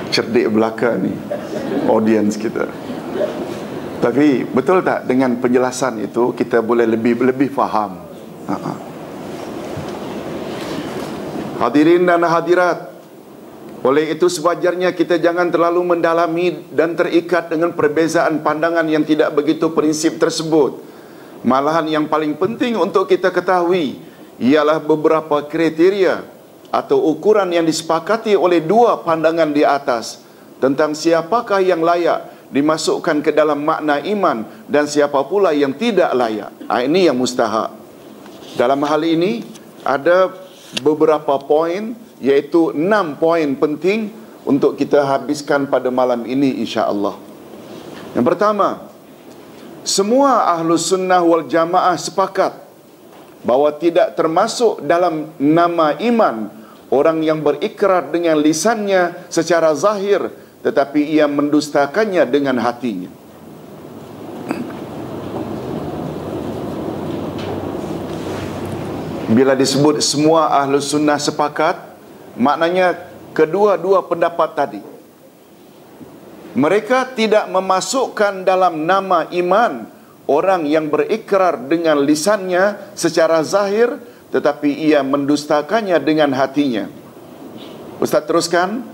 Speaker 1: cerdik belaka ni audience kita. Tapi betul tak dengan penjelasan itu kita boleh lebih faham? Hadirin dan hadirat, oleh itu sewajarnya kita jangan terlalu mendalami dan terikat dengan perbezaan pandangan yang tidak begitu prinsip tersebut. Malahan yang paling penting untuk kita ketahui ialah beberapa kriteria atau ukuran yang disepakati oleh dua pandangan di atas tentang siapakah yang layak dimasukkan ke dalam makna iman dan siapa pula yang tidak layak. Ini yang mustahak. Dalam hal ini ada beberapa poin, iaitu 6 poin penting untuk kita habiskan pada malam ini insya-Allah. Yang pertama, semua Ahlus Sunnah wal Jamaah sepakat bahawa tidak termasuk dalam nama iman orang yang berikrar dengan lisannya secara zahir tetapi ia mendustakannya dengan hatinya. Bila disebut semua Ahlus Sunnah sepakat, maknanya kedua-dua pendapat tadi. Mereka tidak memasukkan dalam nama iman orang yang berikrar dengan lisannya secara zahir tetapi ia mendustakannya dengan hatinya. Ustaz teruskan,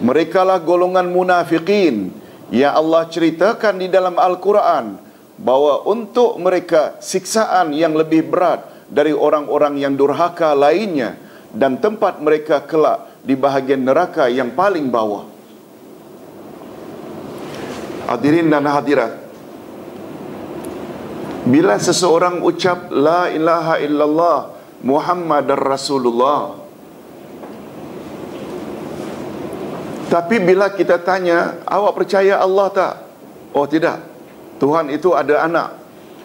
Speaker 1: merekalah golongan munafikin yang Allah ceritakan di dalam Al-Quran bahawa untuk mereka siksaan yang lebih berat dari orang-orang yang durhaka lainnya dan tempat mereka kelak di bahagian neraka yang paling bawah. Hadirin dan hadirat, bila seseorang ucap la ilaha illallah Muhammadar Rasulullah, tapi bila kita tanya, awak percaya Allah tak? Oh tidak, Tuhan itu ada anak.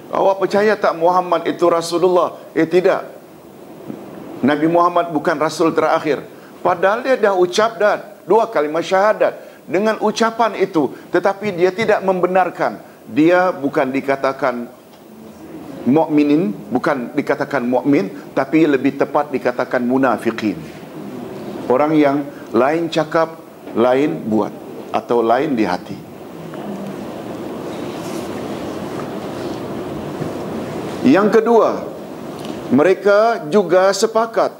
Speaker 1: Awak percaya tak Muhammad itu Rasulullah? Tidak, Nabi Muhammad bukan Rasul terakhir. Padahal dia dah ucap dah 2 kalimah syahadat dengan ucapan itu, tetapi dia tidak membenarkan. Dia bukan dikatakan mukminin, bukan dikatakan mukmin, tapi lebih tepat dikatakan munafikin. Orang yang lain cakap, lain buat, atau lain di hati. Yang kedua, mereka juga sepakat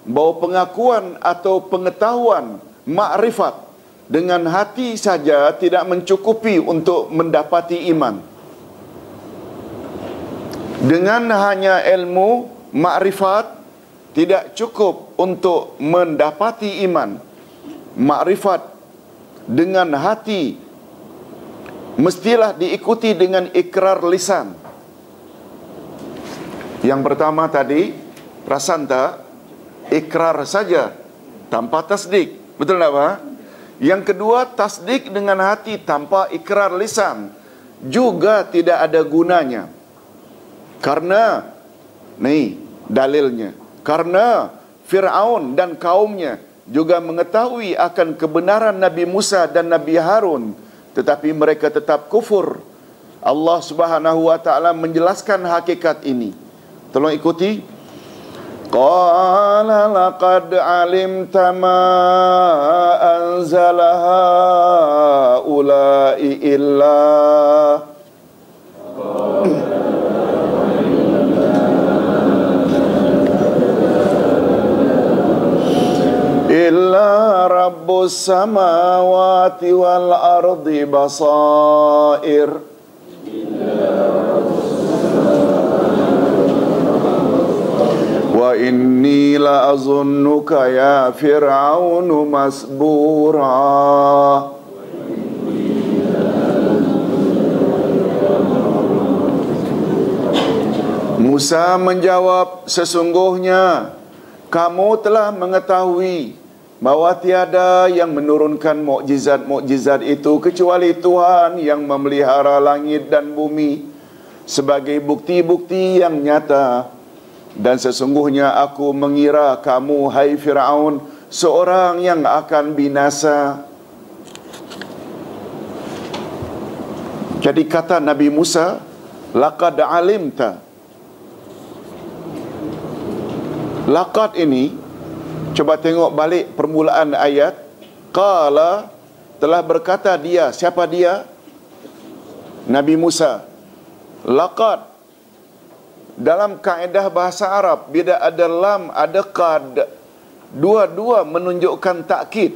Speaker 1: bahawa pengakuan atau pengetahuan makrifat dengan hati saja tidak mencukupi untuk mendapati iman. Dengan hanya ilmu makrifat tidak cukup untuk mendapati iman. Makrifat dengan hati mestilah diikuti dengan ikrar lisan. Yang pertama tadi, perasan tak? Ikrar saja tanpa tasdik. Betul tak, Pak? Yang kedua, tasdik dengan hati tanpa ikrar lisan juga tidak ada gunanya. Karena, nih dalilnya, karena Fir'aun dan kaumnya juga mengetahui akan kebenaran Nabi Musa dan Nabi Harun, tetapi mereka tetap kufur. Allah Subhanahu wa taala menjelaskan hakikat ini. Tolong ikuti. Qala laqad alimta ma anzala haula'i illa Rabbus samawati wal ardi basair. Wa inni la azunnuka ya Fir'aunu masbura. Musa menjawab, sesungguhnya kamu telah mengetahui bahawa tiada yang menurunkan mukjizat-mukjizat itu kecuali Tuhan yang memelihara langit dan bumi sebagai bukti-bukti yang nyata. Dan sesungguhnya aku mengira kamu, hai Fir'aun, seorang yang akan binasa. Jadi kata Nabi Musa, laqad alimta. Laqad ini, coba tengok balik permulaan ayat. Qala, telah berkata dia. Siapa dia? Nabi Musa. Laqad, dalam kaedah bahasa Arab, bila ada lam, ada qad, dua-dua menunjukkan takkid.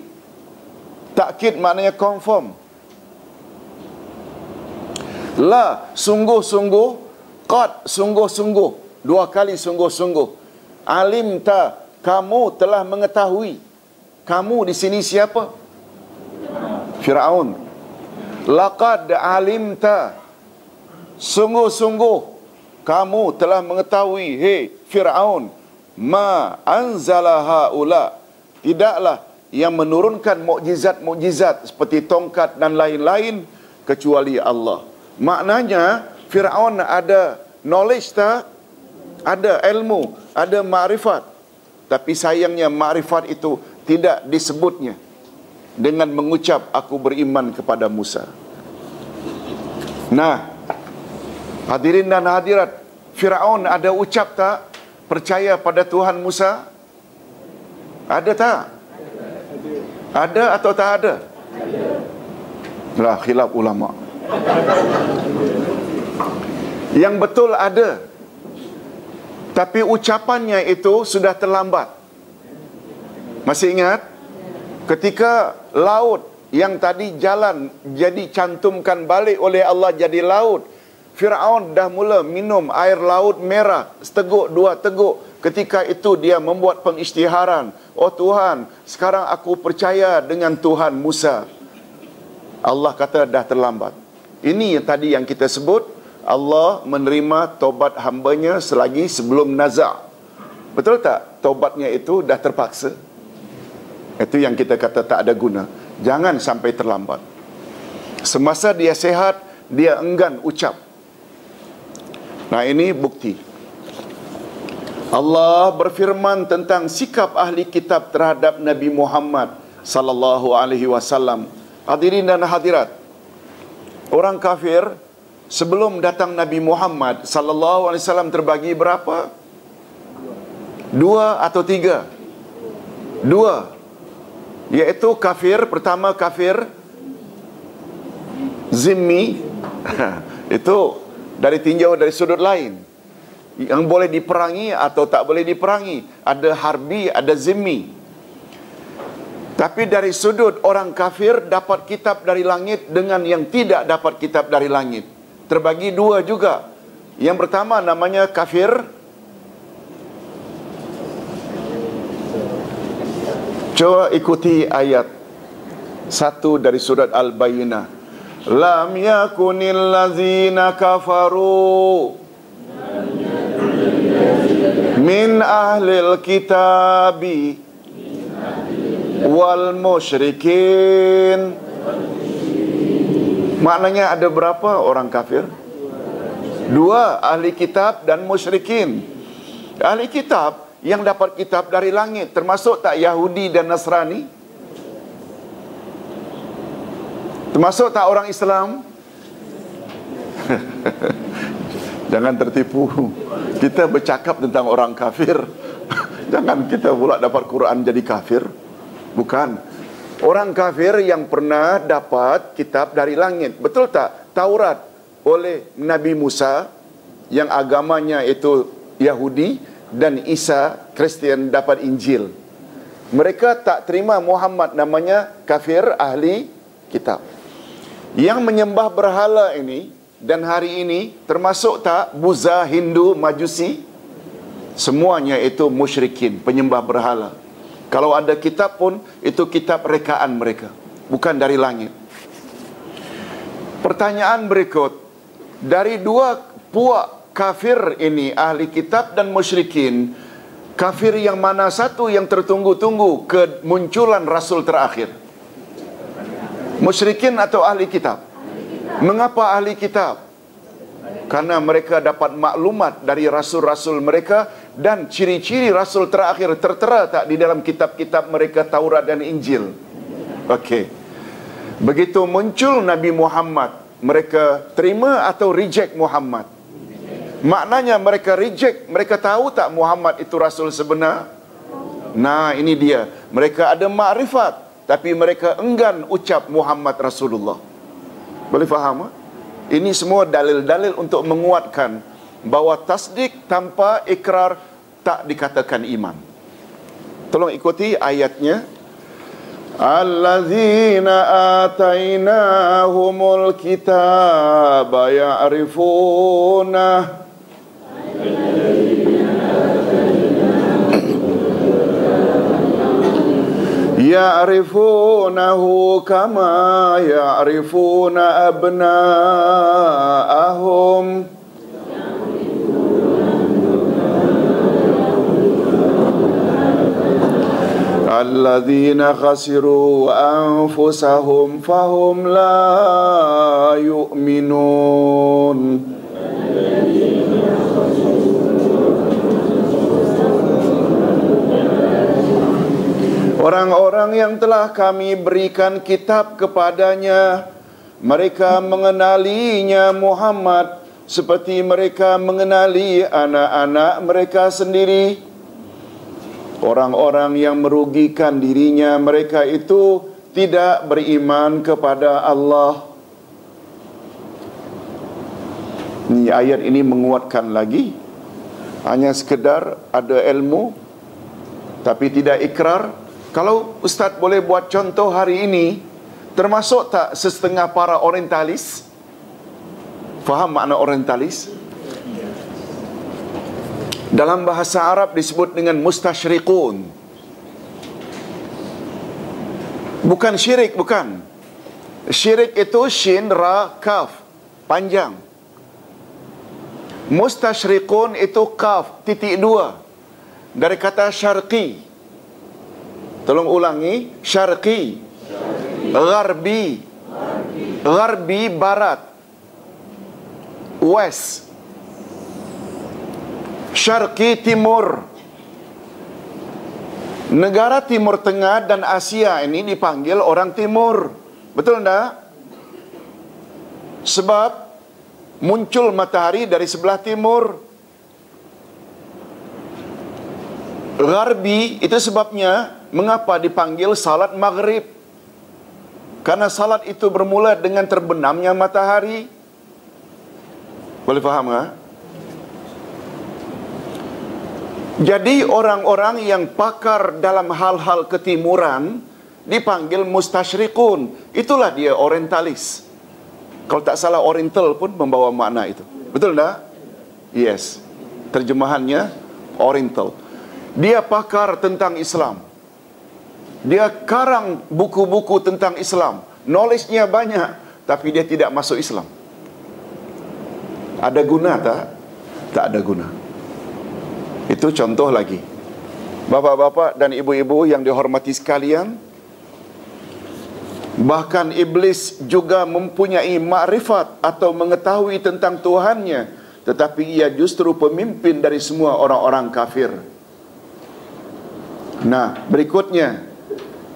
Speaker 1: Takkid maknanya confirm. La, sungguh-sungguh, Qad, sungguh-sungguh. 2 kali sungguh-sungguh. Alimta, kamu telah mengetahui. Kamu di sini siapa? Firaun. Laqad alimta, sungguh-sungguh kamu telah mengetahui, hei Firaun, ma anzala haula, tidaklah yang menurunkan mukjizat-mukjizat seperti tongkat dan lain-lain kecuali Allah. Maknanya Firaun ada knowledge tak? Ada ilmu, ada makrifat. Tapi sayangnya makrifat itu tidak disebutnya dengan mengucap aku beriman kepada Musa. Nah, hadirin dan hadirat, Firaun ada ucap tak percaya pada Tuhan Musa? Ada tak? Ada atau tak ada? Lah, khilaf ulama. Yang betul ada. Tapi ucapannya itu sudah terlambat. Masih ingat? Ketika laut yang tadi jalan jadi cantumkan balik oleh Allah jadi laut, Firaun dah mula minum air laut merah seteguk 2 teguk. Ketika itu dia membuat pengisytiharan, oh Tuhan, sekarang aku percaya dengan Tuhan Musa. Allah kata dah terlambat. Ini yang tadi yang kita sebut, Allah menerima taubat hambanya selagi sebelum nazak. Betul tak? Taubatnya itu dah terpaksa. Itu yang kita kata tak ada guna. Jangan sampai terlambat. Semasa dia sehat, dia enggan ucap. Nah, ini bukti. Allah berfirman tentang sikap ahli kitab terhadap Nabi Muhammad sallallahu alaihi wasallam. Hadirin dan hadirat, orang kafir sebelum datang Nabi Muhammad sallallahu alaihi wasallam terbagi berapa? 2 atau 3? 2. Iaitu kafir, pertama kafir zimmi. Itu dari tinjau dari sudut lain, yang boleh diperangi atau tak boleh diperangi. Ada harbi, ada zimmi. Tapi dari sudut orang kafir dapat kitab dari langit dengan yang tidak dapat kitab dari langit, terbagi 2 juga. Yang pertama namanya kafir coba ikuti ayat 1 dari surat Al-Bayyinah. Lam yakunil ladzina kafaru min ahlil kitabi wal musyrikin. Maknanya ada berapa orang kafir? 2, ahli kitab dan musyrikin. Ahli kitab yang dapat kitab dari langit, termasuk tak Yahudi dan Nasrani? Termasuk tak orang Islam? Jangan tertipu. Kita bercakap tentang orang kafir. Jangan kita pula dapat Quran jadi kafir. Bukan. Orang kafir yang pernah dapat kitab dari langit. Betul tak? Taurat oleh Nabi Musa yang agamanya itu Yahudi, dan Isa Kristian dapat Injil. Mereka tak terima Muhammad, namanya kafir ahli kitab. Yang menyembah berhala ini dan hari ini termasuk tak Buddha, Hindu, Majusi? Semuanya itu musyrikin, penyembah berhala. Kalau ada kitab pun itu kitab rekaan mereka, bukan dari langit. Pertanyaan berikut, dari 2 puak kafir ini, ahli kitab dan musyrikin, kafir yang mana satu yang tertunggu-tunggu kemunculan Rasul terakhir? Musyrikin atau ahli kitab? Mengapa ahli kitab? Karena mereka dapat maklumat dari rasul-rasul mereka, dan ciri-ciri Rasul terakhir tertera tak di dalam kitab-kitab mereka, Taurat dan Injil. Okey. Begitu muncul Nabi Muhammad, mereka terima atau reject Muhammad? Maknanya mereka reject. Mereka tahu tak Muhammad itu Rasul sebenar? Nah, ini dia. Mereka ada makrifat, tapi mereka enggan ucap Muhammad Rasulullah. Boleh faham? Ini semua dalil-dalil untuk menguatkan bahawa tasdik tanpa ikrar tak dikatakan iman. Tolong ikuti ayatnya. Allazina atainahumul kitaba ya'rifuna Ya'rifunahu kama ya'rifuna abna'ahum. Alladzina khasiru anfusahum fahum la yu'minun. Orang-orang yang telah kami berikan kitab kepadanya, mereka mengenalinya Muhammad seperti mereka mengenali anak-anak mereka sendiri. Orang-orang yang merugikan dirinya, mereka itu tidak beriman kepada Allah. Ini ayat ini menguatkan lagi. Hanya sekedar ada ilmu tapi tidak ikrar. Kalau Ustaz boleh buat contoh hari ini, termasuk tak setengah para orientalis? Faham makna orientalis? Dalam bahasa Arab disebut dengan mustasyriqun. Bukan syirik, bukan. Syirik itu shin, ra, kaf, panjang. Mustasyriqun itu kaf, titik dua. Dari kata syarqi. Tolong ulangi, syarqi, gharbi, gharbi barat, west, syarqi timur. Negara Timur Tengah dan Asia ini dipanggil orang timur. Betul enggak? Sebab muncul matahari dari sebelah timur. Gharbi itu sebabnya mengapa dipanggil salat maghrib? Karena salat itu bermula dengan terbenamnya matahari. Boleh faham tak? Jadi orang-orang yang pakar dalam hal-hal ketimuran dipanggil mustasyriqun. Itulah dia orientalis. Kalau tak salah oriental pun membawa makna itu. Betul tak? Yes. Terjemahannya oriental. Dia pakar tentang Islam. Dia karang buku-buku tentang Islam. Knowledge-nya banyak, tapi dia tidak masuk Islam. Ada guna tak? Tak ada guna. Itu contoh lagi. Bapak-bapak dan ibu-ibu yang dihormati sekalian, bahkan iblis juga mempunyai makrifat atau mengetahui tentang Tuhannya, tetapi ia justru pemimpin dari semua orang-orang kafir. Nah, berikutnya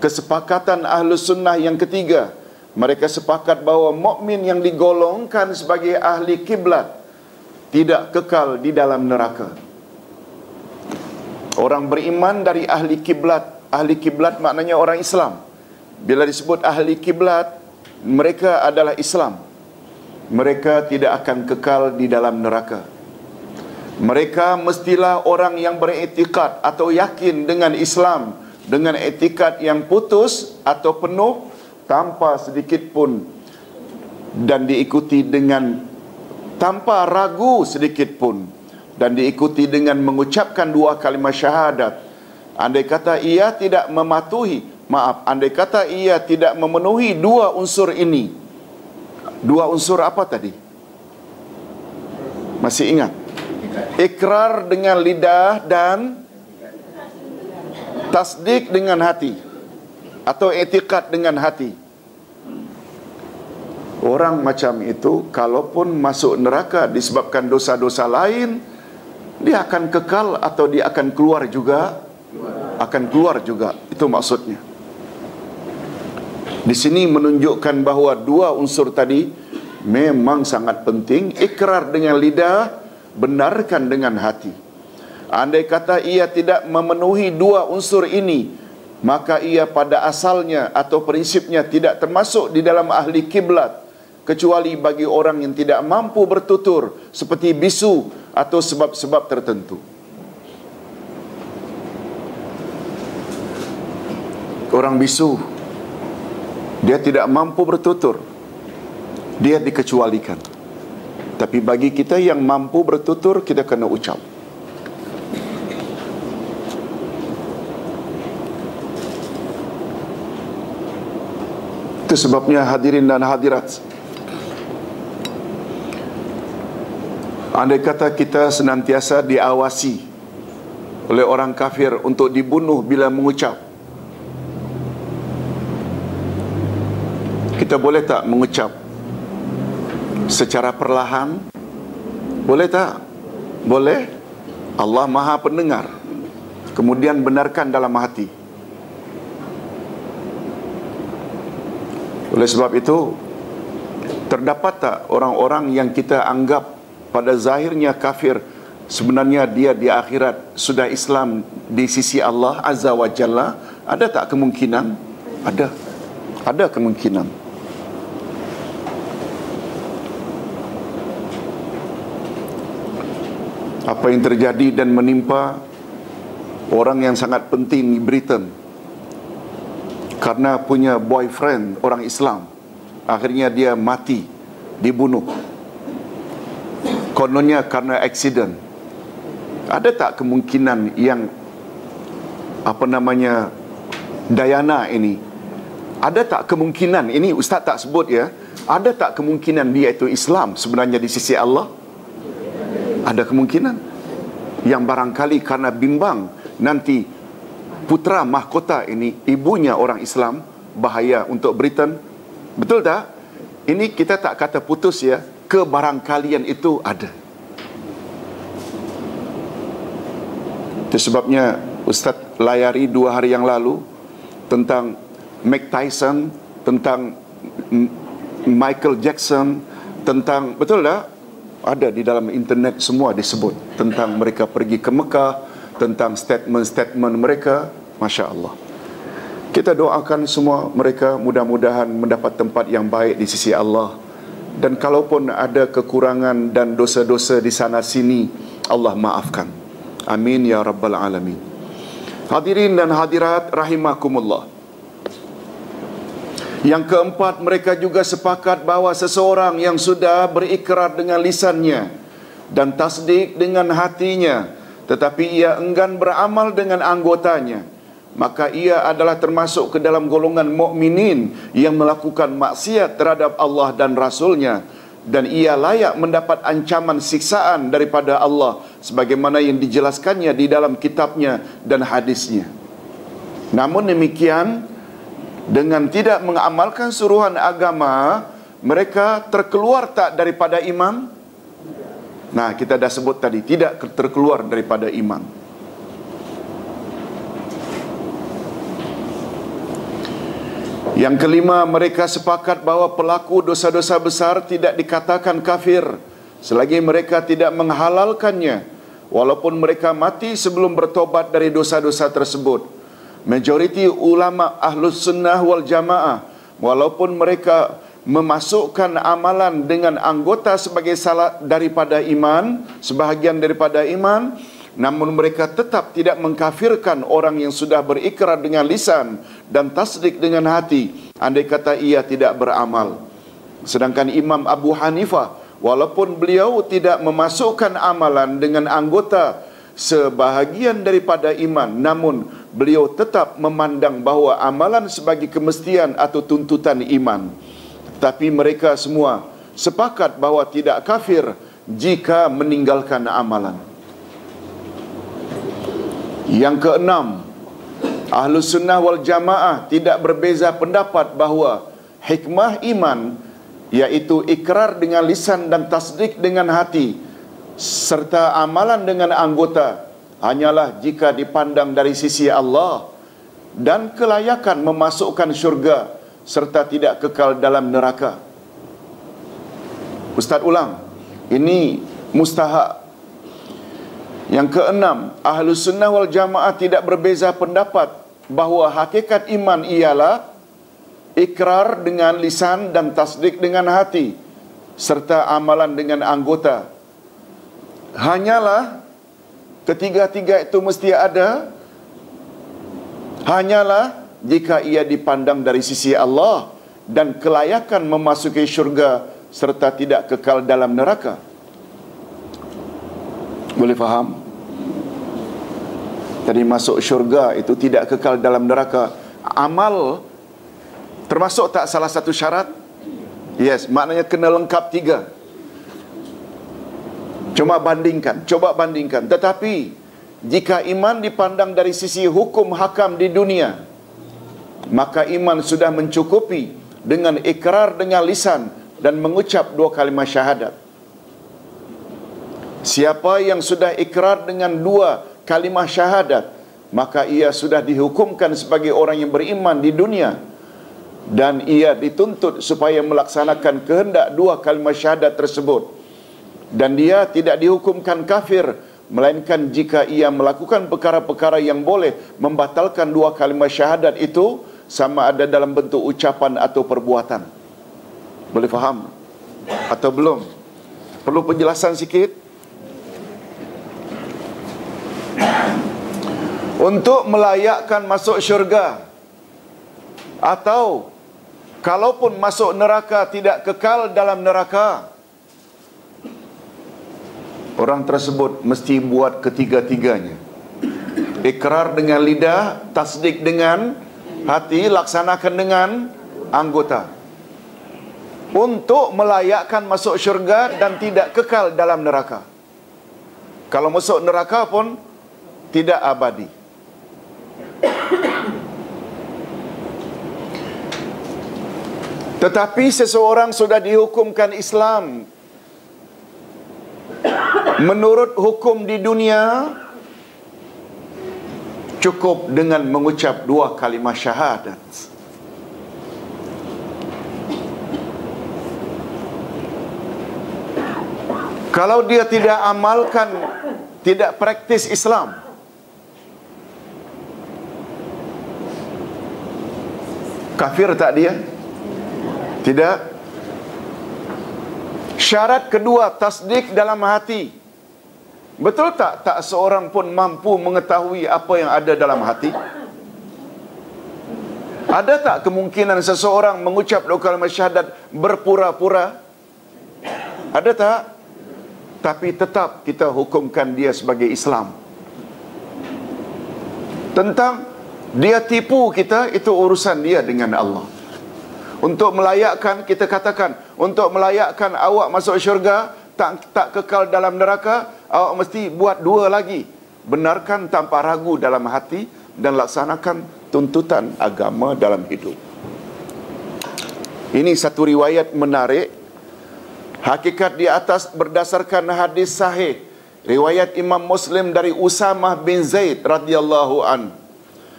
Speaker 1: kesepakatan Ahlus Sunnah yang ketiga. Mereka sepakat bahawa mukmin yang digolongkan sebagai ahli kiblat tidak kekal di dalam neraka. Orang beriman dari ahli kiblat maknanya orang Islam. Bila disebut ahli kiblat, mereka adalah Islam. Mereka tidak akan kekal di dalam neraka. Mereka mestilah orang yang beriktikad atau yakin dengan Islam, dengan etikad yang putus atau penuh tanpa sedikit pun, dan diikuti dengan tanpa ragu sedikit pun, dan diikuti dengan mengucapkan dua kalimat syahadat. Andai kata ia tidak andai kata ia tidak memenuhi dua unsur ini. Dua unsur apa tadi? Masih ingat? Ikrar dengan lidah dan tasdik dengan hati, atau etikad dengan hati. Orang macam itu kalaupun masuk neraka disebabkan dosa-dosa lain, dia akan kekal atau dia akan keluar juga? Akan keluar juga. Itu maksudnya. Di sini menunjukkan bahawa dua unsur tadi memang sangat penting. Ikrar dengan lidah, benarkan dengan hati. Andai kata ia tidak memenuhi dua unsur ini, maka ia pada asalnya atau prinsipnya tidak termasuk di dalam ahli kiblat, kecuali bagi orang yang tidak mampu bertutur seperti bisu atau sebab-sebab tertentu. Orang bisu, dia tidak mampu bertutur, dia dikecualikan. Tapi bagi kita yang mampu bertutur, kita kena ucap. Itu sebabnya hadirin dan hadirat, andai kata kita senantiasa diawasi oleh orang kafir untuk dibunuh bila mengucap, kita boleh tak mengucap secara perlahan? Boleh tak? Boleh. Allah Maha Pendengar. Kemudian benarkan dalam hati. Oleh sebab itu, terdapat tak orang-orang yang kita anggap pada zahirnya kafir, sebenarnya dia di akhirat sudah Islam di sisi Allah Azza wa Jalla? Ada tak kemungkinan? Ada. Ada kemungkinan. Apa yang terjadi dan menimpa orang yang sangat penting di Britain karena punya boyfriend orang Islam, akhirnya dia mati, dibunuh, kononnya karena accident. Ada tak kemungkinan yang Diana ini, ada tak kemungkinan, ini Ustaz tak sebut ya, ada tak kemungkinan dia itu Islam sebenarnya di sisi Allah? Ada kemungkinan. Yang barangkali karena bimbang nanti putera mahkota ini ibunya orang Islam, bahaya untuk Britain. Betul tak? Ini kita tak kata putus ya, kebarangkalian itu ada. Itu sebabnya Ustaz layari 2 hari yang lalu tentang Mike Tyson, tentang Michael Jackson, tentang, betul tak? Ada di dalam internet semua disebut tentang mereka pergi ke Mekah, tentang statement-statement mereka. Masya Allah. Kita doakan semua mereka mudah-mudahan mendapat tempat yang baik di sisi Allah. Dan kalaupun ada kekurangan dan dosa-dosa di sana sini, Allah maafkan. Amin ya Rabbal Alamin. Hadirin dan hadirat rahimakumullah. Yang keempat, mereka juga sepakat bahawa seseorang yang sudah berikrar dengan lisannya dan tasdik dengan hatinya, tetapi ia enggan beramal dengan anggotanya, maka ia adalah termasuk ke dalam golongan mukminin yang melakukan maksiat terhadap Allah dan Rasulnya, dan ia layak mendapat ancaman siksaan daripada Allah sebagaimana yang dijelaskannya di dalam kitabnya dan hadisnya. Namun demikian, dengan tidak mengamalkan suruhan agama, mereka terkeluar tak daripada iman? Nah, kita dah sebut tadi, tidak terkeluar daripada iman. Yang kelima, mereka sepakat bahawa pelaku dosa-dosa besar tidak dikatakan kafir selagi mereka tidak menghalalkannya, walaupun mereka mati sebelum bertobat dari dosa-dosa tersebut. Majoriti ulama Ahlus Sunnah wal Jamaah, walaupun mereka memasukkan amalan dengan anggota sebagai salah daripada iman, sebahagian daripada iman, namun mereka tetap tidak mengkafirkan orang yang sudah berikrar dengan lisan dan tasdik dengan hati, andai kata ia tidak beramal. Sedangkan Imam Abu Hanifah, walaupun beliau tidak memasukkan amalan dengan anggota sebahagian daripada iman, namun beliau tetap memandang bahawa amalan sebagai kemestian atau tuntutan iman. Tapi mereka semua sepakat bahawa tidak kafir jika meninggalkan amalan. Yang keenam, Ahlus Sunnah wal Jamaah tidak berbeza pendapat bahawa hikmah iman, iaitu ikrar dengan lisan dan tasdik dengan hati serta amalan dengan anggota, hanyalah jika dipandang dari sisi Allah dan kelayakan memasukkan syurga serta tidak kekal dalam neraka. Ustaz ulang, ini mustahak. Yang keenam, Ahlus Sunnah wal Jamaah tidak berbeza pendapat bahawa hakikat iman ialah ikrar dengan lisan dan tasdik dengan hati serta amalan dengan anggota. Hanyalah ketiga-tiga itu mesti ada, hanyalah jika ia dipandang dari sisi Allah dan kelayakan memasuki syurga serta tidak kekal dalam neraka. Boleh faham? Tadi masuk syurga itu tidak kekal dalam neraka. Amal termasuk tak salah satu syarat? Yes, maknanya kena lengkap 3. Coba bandingkan. Tetapi jika iman dipandang dari sisi hukum hakam di dunia, maka iman sudah mencukupi dengan ikrar dengan lisan dan mengucap 2 kalimah syahadat. Siapa yang sudah ikrar dengan 2 kalimah syahadat, maka ia sudah dihukumkan sebagai orang yang beriman di dunia, dan ia dituntut supaya melaksanakan kehendak 2 kalimah syahadat tersebut. Dan dia tidak dihukumkan kafir, melainkan jika ia melakukan perkara-perkara yang boleh membatalkan 2 kalimah syahadat itu, sama ada dalam bentuk ucapan atau perbuatan. Boleh faham atau belum? Perlu penjelasan sikit. Untuk melayakkan masuk syurga, atau kalaupun masuk neraka tidak kekal dalam neraka, orang tersebut mesti buat ketiga-tiganya. Ikrar dengan lidah, tasdik dengan hati, laksanakan dengan anggota, untuk melayakkan masuk syurga dan tidak kekal dalam neraka. Kalau masuk neraka pun tidak abadi. Tetapi seseorang sudah dihukumkan Islam menurut hukum di dunia, cukup dengan mengucap 2 kalimah syahadat. Kalau dia tidak amalkan, tidak praktis Islam, kafir tak dia? Tidak. Syarat kedua, tasdik dalam hati. Betul tak? Tak seorang pun mampu mengetahui apa yang ada dalam hati. Ada tak kemungkinan seseorang mengucap 2 kalimah syahadat berpura-pura? Ada tak? Tapi tetap kita hukumkan dia sebagai Islam. Tentang dia tipu kita, itu urusan dia dengan Allah. Untuk melayakkan, kita katakan, untuk melayakkan awak masuk syurga, tak kekal dalam neraka, awak mesti buat 2 lagi. Benarkan tanpa ragu dalam hati dan laksanakan tuntutan agama dalam hidup. Ini satu riwayat menarik. Hakikat di atas berdasarkan hadis sahih riwayat Imam Muslim dari Usamah bin Zaid radhiyallahu an,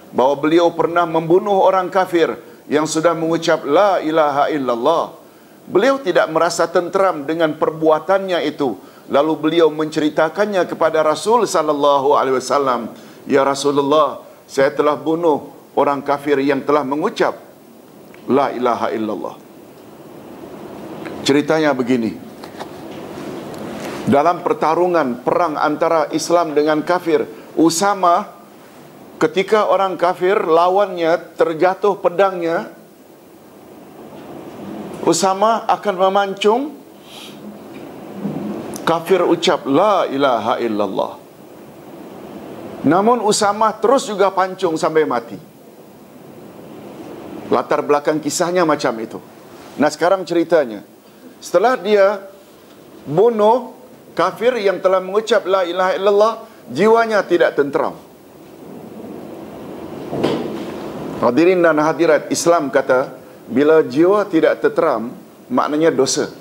Speaker 1: bahwa beliau pernah membunuh orang kafir yang sudah mengucap la ilaha illallah. Beliau tidak merasa tenteram dengan perbuatannya itu. Lalu beliau menceritakannya kepada Rasul sallallahu alaihi wasallam, "Ya Rasulullah, saya telah bunuh orang kafir yang telah mengucap la ilaha illallah." Ceritanya begini. Dalam pertarungan perang antara Islam dengan kafir, Usamah, ketika orang kafir lawannya terjatuh pedangnya, Usamah akan memancung, kafir ucap la ilaha illallah. Namun Usamah terus juga pancung sampai mati. Latar belakang kisahnya macam itu. Nah, sekarang ceritanya, setelah dia bunuh kafir yang telah mengucap la ilaha illallah, jiwanya tidak tenteram. Hadirin dan hadirat, Islam kata, bila jiwa tidak tenteram, maknanya dosa.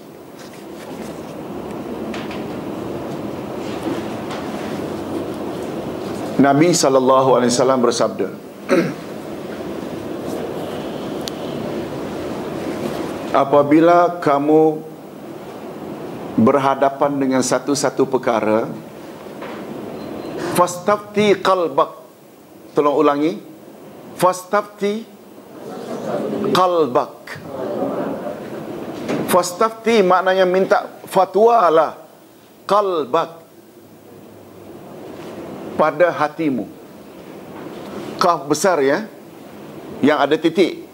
Speaker 1: Nabi SAW bersabda, apabila kamu berhadapan dengan satu-satu perkara, fastafti qalbak. Tolong ulangi. Fastafti qalbak. Fastafti maknanya minta fatwa lah. Qalbak, pada hatimu. Qaf besar ya, yang ada titik.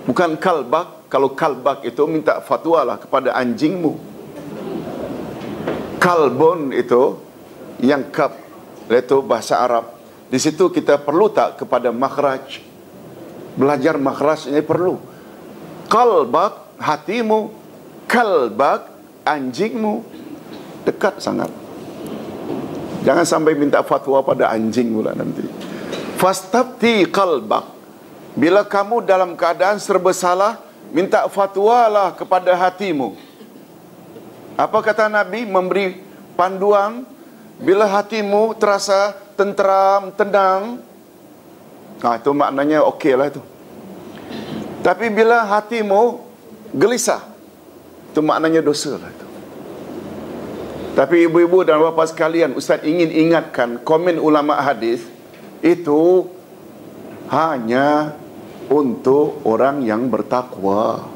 Speaker 1: Bukan kalbak. Kalau kalbak itu minta fatwa lah kepada anjingmu. Kalbun itu yang kaf, iaitu bahasa Arab. Di situ kita perlu tak kepada makhraj? Belajar makhraj ini perlu. Qalbak, hatimu, kalbak, anjingmu, dekat sangat. Jangan sampai minta fatwa pada anjing pula nanti. Fastabti qalbak. Bila kamu dalam keadaan serba salah, minta fatwalah kepada hatimu. Apa kata Nabi? Memberi panduan. Bila hatimu terasa tenteram, tenang, itu maknanya okey lah itu. Tapi bila hatimu gelisah, itu maknanya dosa lah itu. Tapi ibu-ibu dan bapa sekalian, Ustaz ingin ingatkan, komen ulama hadis itu hanya untuk orang yang bertakwa.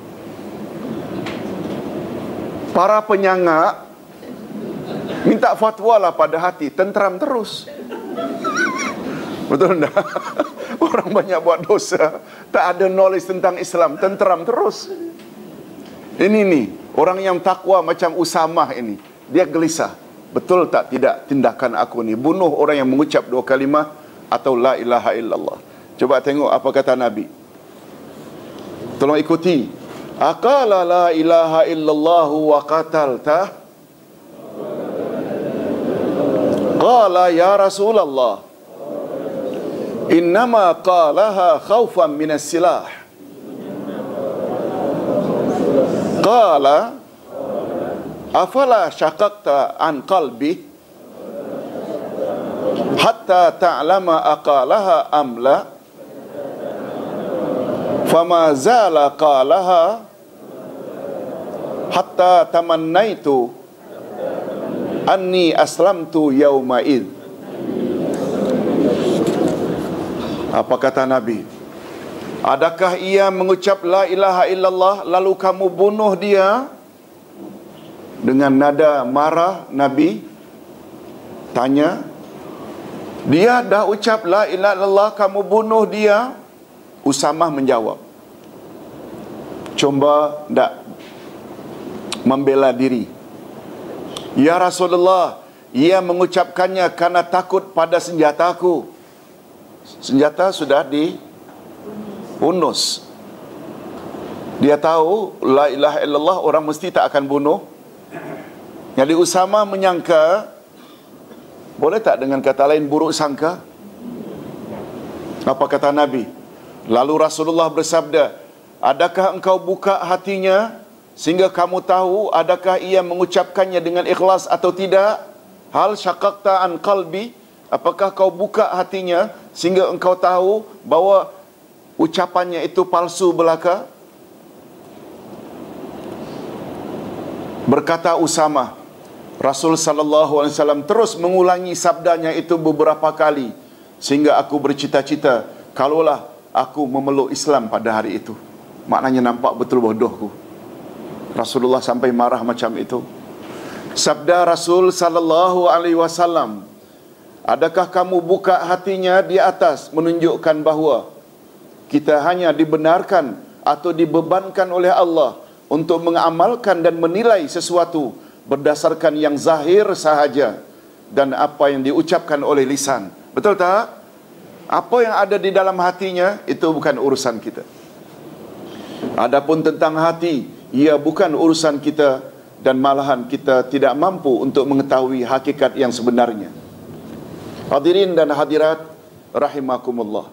Speaker 1: Para penyangak minta fatwa lah pada hati, tenteram terus. Betul tak? Orang banyak buat dosa, tak ada knowledge tentang Islam, tenteram terus. Ini nih, orang yang takwa macam Usamah ini, dia gelisah. Betul tak tidak tindakan aku ni? Bunuh orang yang mengucap 2 kalimah atau la ilaha illallah. Coba tengok apa kata Nabi. Tolong ikuti. Aqala la ilaha illallah wa qatalta. Qala ya Rasulullah, innama qalaha khawfan minas silah. Qala afala syaqaqta an qalbi hatta ta'lama aqalaha amla. Fama zala qalaha hatta tamannaitu anni aslamtu yauma'id. Apa kata Nabi? Adakah ia mengucap la ilaha illallah lalu kamu bunuh dia? Dengan nada marah Nabi tanya, dia dah ucap la ilaha illallah, kamu bunuh dia? Usamah menjawab, cuba tak membela diri. Ya Rasulullah, ia mengucapkannya karena takut pada senjataku. Senjata sudah diunus. Dia tahu la ilaha illallah orang mesti tak akan bunuh. Jadi Usamah menyangka, boleh tak dengan kata lain buruk sangka? Apa kata Nabi? Lalu Rasulullah bersabda, adakah engkau buka hatinya sehingga kamu tahu adakah ia mengucapkannya dengan ikhlas atau tidak? Hal syaqaqta an qalbi, apakah kau buka hatinya sehingga engkau tahu bahawa ucapannya itu palsu belaka? Berkata Usamah, Rasul sallallahu alaihi wasallam terus mengulangi sabdanya itu beberapa kali sehingga aku bercita-cita kalaulah aku memeluk Islam pada hari itu. Maknanya nampak betul bodohku. Rasulullah sampai marah macam itu. Sabda Rasul sallallahu alaihi wasallam, adakah kamu buka hatinya di atas, menunjukkan bahawa kita hanya dibenarkan atau dibebankan oleh Allah untuk mengamalkan dan menilai sesuatu berdasarkan yang zahir sahaja dan apa yang diucapkan oleh lisan. Betul tak? Apa yang ada di dalam hatinya itu bukan urusan kita. Adapun tentang hati, ia bukan urusan kita dan malahan kita tidak mampu untuk mengetahui hakikat yang sebenarnya. Hadirin dan hadirat rahimakumullah.